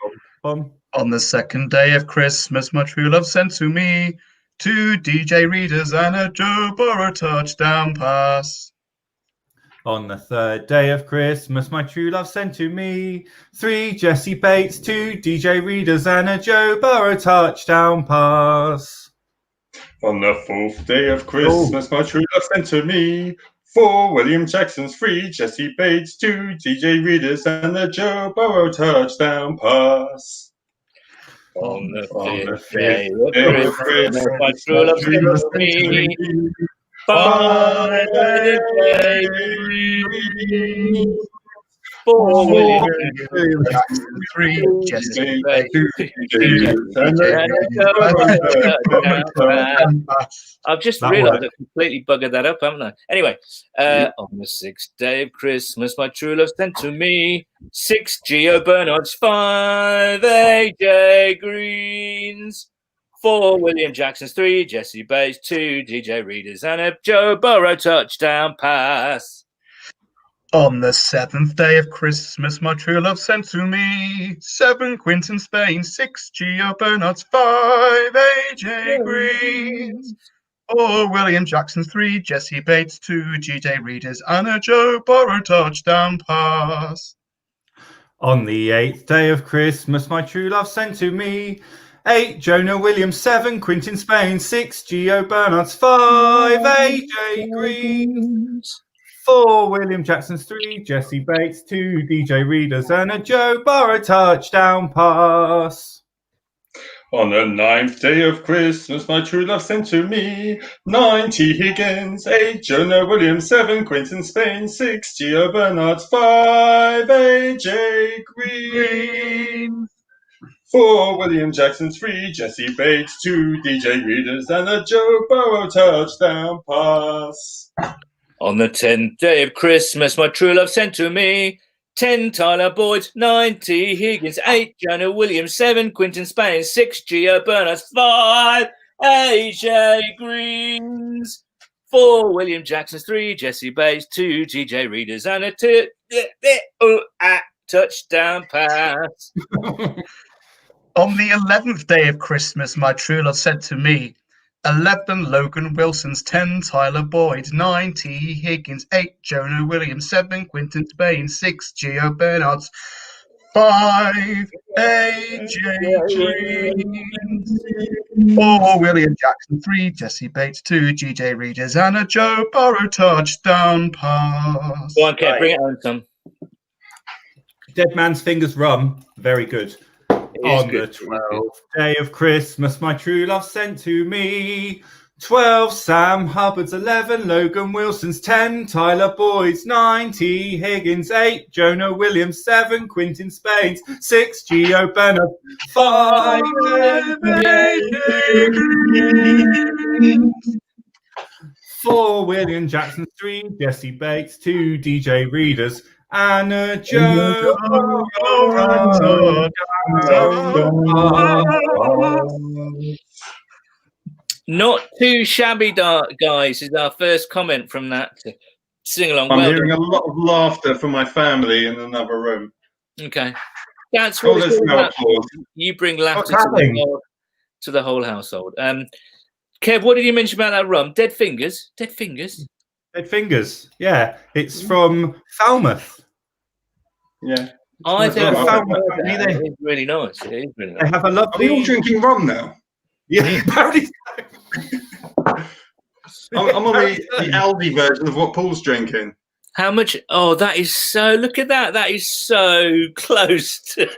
On the second day of Christmas, my true love sent to me 2 DJ readers and a Joe Burrow touchdown pass. On the third day of Christmas, my true love sent to me 3 Jesse Bates, 2 DJ readers and a Joe Burrow touchdown pass. On the fourth day of Christmas, my true love sent to me 4 William Jacksons, 3 Jesse Bates, 2 DJ readers and a Joe Burrow touchdown pass. On the fifth day of Christmas, my true love sent to me 5 4 William Jackson, 3 Jesse Bates, 2 I've just realised I've completely buggered that up, haven't I? Anyway, on the 6th day of Christmas, my true love sent to me 6 Gio Bernards, 5 AJ Greens, 4 William Jacksons, 3 Jesse Bates, 2 DJ Readers, and a Joe Burrow touchdown pass. On the 7th day of Christmas, my true love sent to me 7 Quinton Spain, 6 Gio Bernards, 5 AJ Greens, 4 William Jacksons, 3 Jesse Bates, 2 GJ Readers, and a Joe Burrow touchdown pass. On the 8th day of Christmas, my true love sent to me 8 Jonah Williams, 7 Quinton Spain, 6 Gio Bernards, 5 AJ Greens, 4 William Jacksons, 3 Jesse Bates, 2 DJ Readers, and a Joe Burrow touchdown pass. On the 9th day of Christmas, my true love sent to me 9 T Higgins, 8 Jonah Williams, 7 Quinton Spain, 6 Gio Bernards, 5 AJ Green, 4 William Jackson, 3 Jesse Bates, 2 DJ Readers, and a Joe Burrow touchdown pass. On the 10th day of Christmas, my true love sent to me 10 Tyler Boyd, 9 T Higgins, 8 Jonah Williams, 7 Quinton Spain, 6 Gio Bernards, 5 AJ Greens, 4 William Jackson, 3 Jesse Bates, 2 GJ Readers, and a touchdown pass. On the 11th day of Christmas, my true love said to me, 11 Logan Wilson's, 10 Tyler Boyd, 9 T. Higgins, 8 Jonah Williams, 7 Quinton Spain, 6 Gio Bernards, 5 AJ Green, 4 William Jackson, 3 Jesse Bates, 2 GJ Readers, and a Joe Burrow touchdown pass. Go on, Kev, bring it home, Tom. Dead Man's Fingers rum, very good. On good. the 12th day of Christmas, my true love sent to me 12 Sam Hubbards, 11 Logan Wilsons, 10 Tyler Boyds, 9 T. Higgins, 8 Jonah Williams, 7 Quintin Spains, 6 Gio Bennett, 5 4 William Jackson, 3 Jesse Bates, 2 DJ Readers, and a Joe. Not too shabby, guys, is our first comment from that sing along. I'm Well hearing done. a lot of laughter from my family in another room. Okay. That's Oh, what it's there's all no about. applause. You bring laughter happening? to the whole household. Kev, what did you mention about that rum? Dead fingers? Dead fingers? Dead Fingers, yeah. It's from Falmouth. Yeah. I think Yeah, I've Falmouth, heard that. they- It is really nice. It is really They nice. have a Are we all lovely. drinking rum now? Yeah, apparently. I'm on the Aldi version of what Paul's drinking. How much? Oh, that is so. Look at that. That is so close to.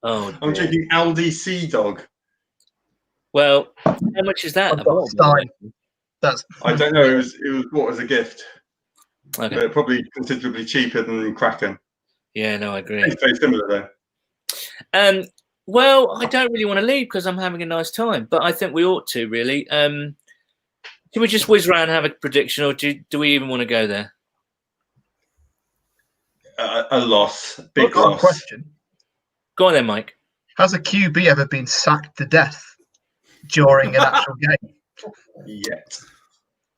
Oh, I'm dear. drinking Aldi Sea Dog. Well, how much is that? I've got Stein. That's I don't know. It was bought as a gift, Okay. but probably considerably cheaper than Kraken. Yeah, no, I agree. It's very similar though. Well, I don't really want to leave because I'm having a nice time, but I think we ought to really. Can we just whiz around and have a prediction, or do we even want to go there? A loss, I've big got a loss. question. Go on then, Mike. Has a QB ever been sacked to death during an actual game? Yet.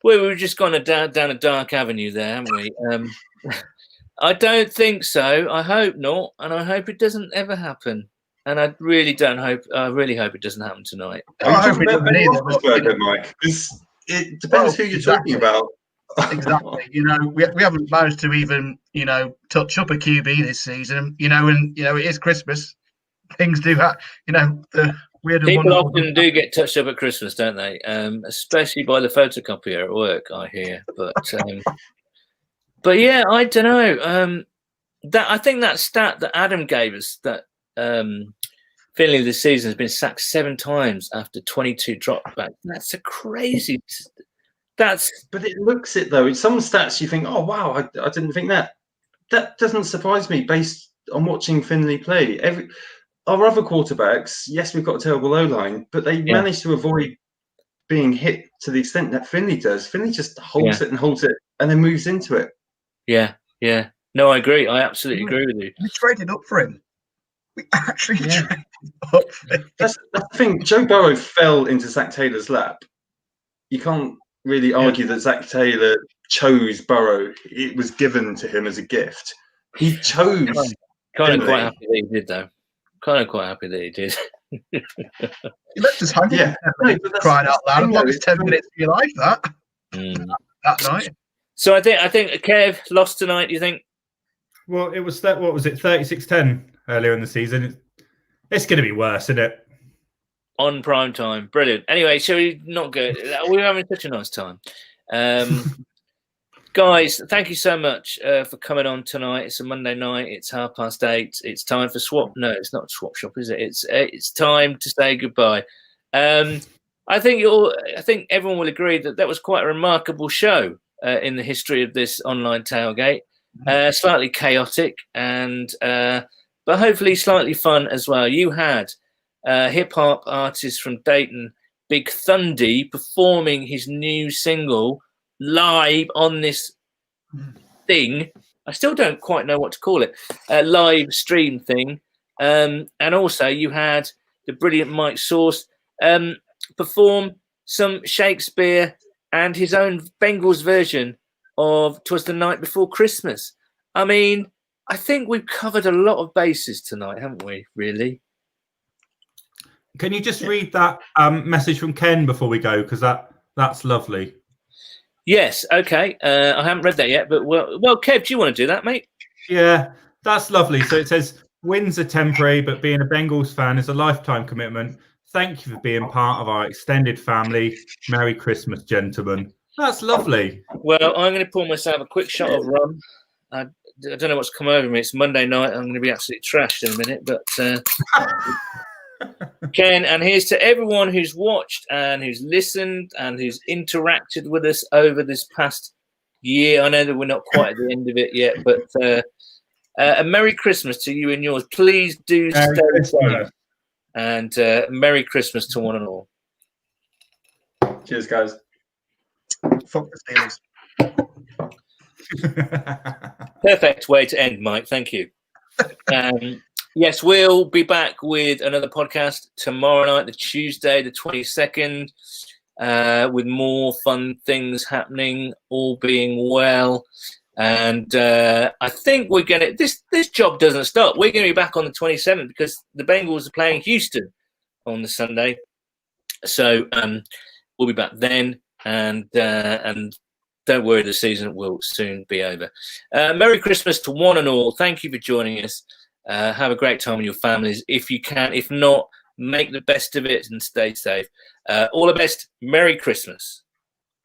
Well, we've just gone down a dark avenue there, haven't we? I don't think so. I hope not, and I hope it doesn't ever happen. And I really hope it doesn't happen tonight. Are you I hope talking it about doesn't Ben either, but, you know. Roethlisberger, Mike? Because it depends who you're talking about. Exactly. You know, we haven't managed to even, you know, touch up a QB this season. You know, and you know it is Christmas. Things do happen. You know, the weird and People wonderful. often do get touched up at Christmas, don't they? Especially by the photocopier at work, I hear. But yeah, I don't know. That I think that stat that Adam gave us that Finley this season has been sacked 7 times after 22 dropbacks. That's a crazy. But it looks it though. In some stats, you think, oh wow, I didn't think that. That doesn't surprise me based on watching Finley play. Our other quarterbacks, yes, we've got a terrible O-line, but they manage to avoid being hit to the extent that Finley does. Finley just holds it and then moves into it. Yeah. No, I agree. I absolutely agree with you. We traded up for him. We actually traded up for him. That's the thing. Joe Burrow fell into Zach Taylor's lap. You can't really argue that Zach Taylor chose Burrow. It was given to him as a gift. He chose. Kind of quite happy that he did, though. Kind of quite happy that he did. You left us hanging. Yeah. No, crying out loud. As long as 10 minutes of your life, that night. So I think Kev lost tonight. Do you think? Well, it was that. What was it? 36-10 earlier in the season. It's going to be worse, isn't it? On prime time. Brilliant. Anyway, shall we not go? We're having such a nice time. Guys, thank you so much for coming on tonight. It's a Monday night. It's 8:30. It's time for swap. No, it's not swap shop, is it? It's time to say goodbye. I think everyone will agree that was quite a remarkable show in the history of this online tailgate. Slightly chaotic but hopefully slightly fun as well. You had hip hop artist from Dayton, Big Thundy, performing his new single live on this thing. I still don't quite know what to call it. Live stream thing. And also you had the brilliant Mike Source. perform some Shakespeare and his own Bengals version of "'Twas the Night Before Christmas." I mean, I think we've covered a lot of bases tonight, haven't we? Really? Can you just read that message from Ken before we go? Because that's lovely. Yes. Okay. I haven't read that yet, but well, Kev, do you want to do that, mate? Yeah, that's lovely. So it says, wins are temporary, but being a Bengals fan is a lifetime commitment. Thank you for being part of our extended family. Merry Christmas, gentlemen. That's lovely. Well, I'm going to pour myself a quick shot of rum. I don't know what's come over me. It's Monday night. I'm going to be absolutely trashed in a minute, but Ken, and here's to everyone who's watched and who's listened and who's interacted with us over this past year. I know that we're not quite at the end of it yet, but a Merry Christmas to you and yours. Please do stay safe, and Merry Christmas to one and all. Cheers, guys. Fuck the Steelers. Perfect way to end, Mike. Thank you. Yes, we'll be back with another podcast tomorrow night, the Tuesday, the 22nd, with more fun things happening, all being well. And I think we're going to this job doesn't stop. We're going to be back on the 27th because the Bengals are playing Houston on the Sunday. So we'll be back then. And don't worry, the season will soon be over. Merry Christmas to one and all. Thank you for joining us. Have a great time with your families if you can. If not, make the best of it and stay safe. All the best. Merry Christmas.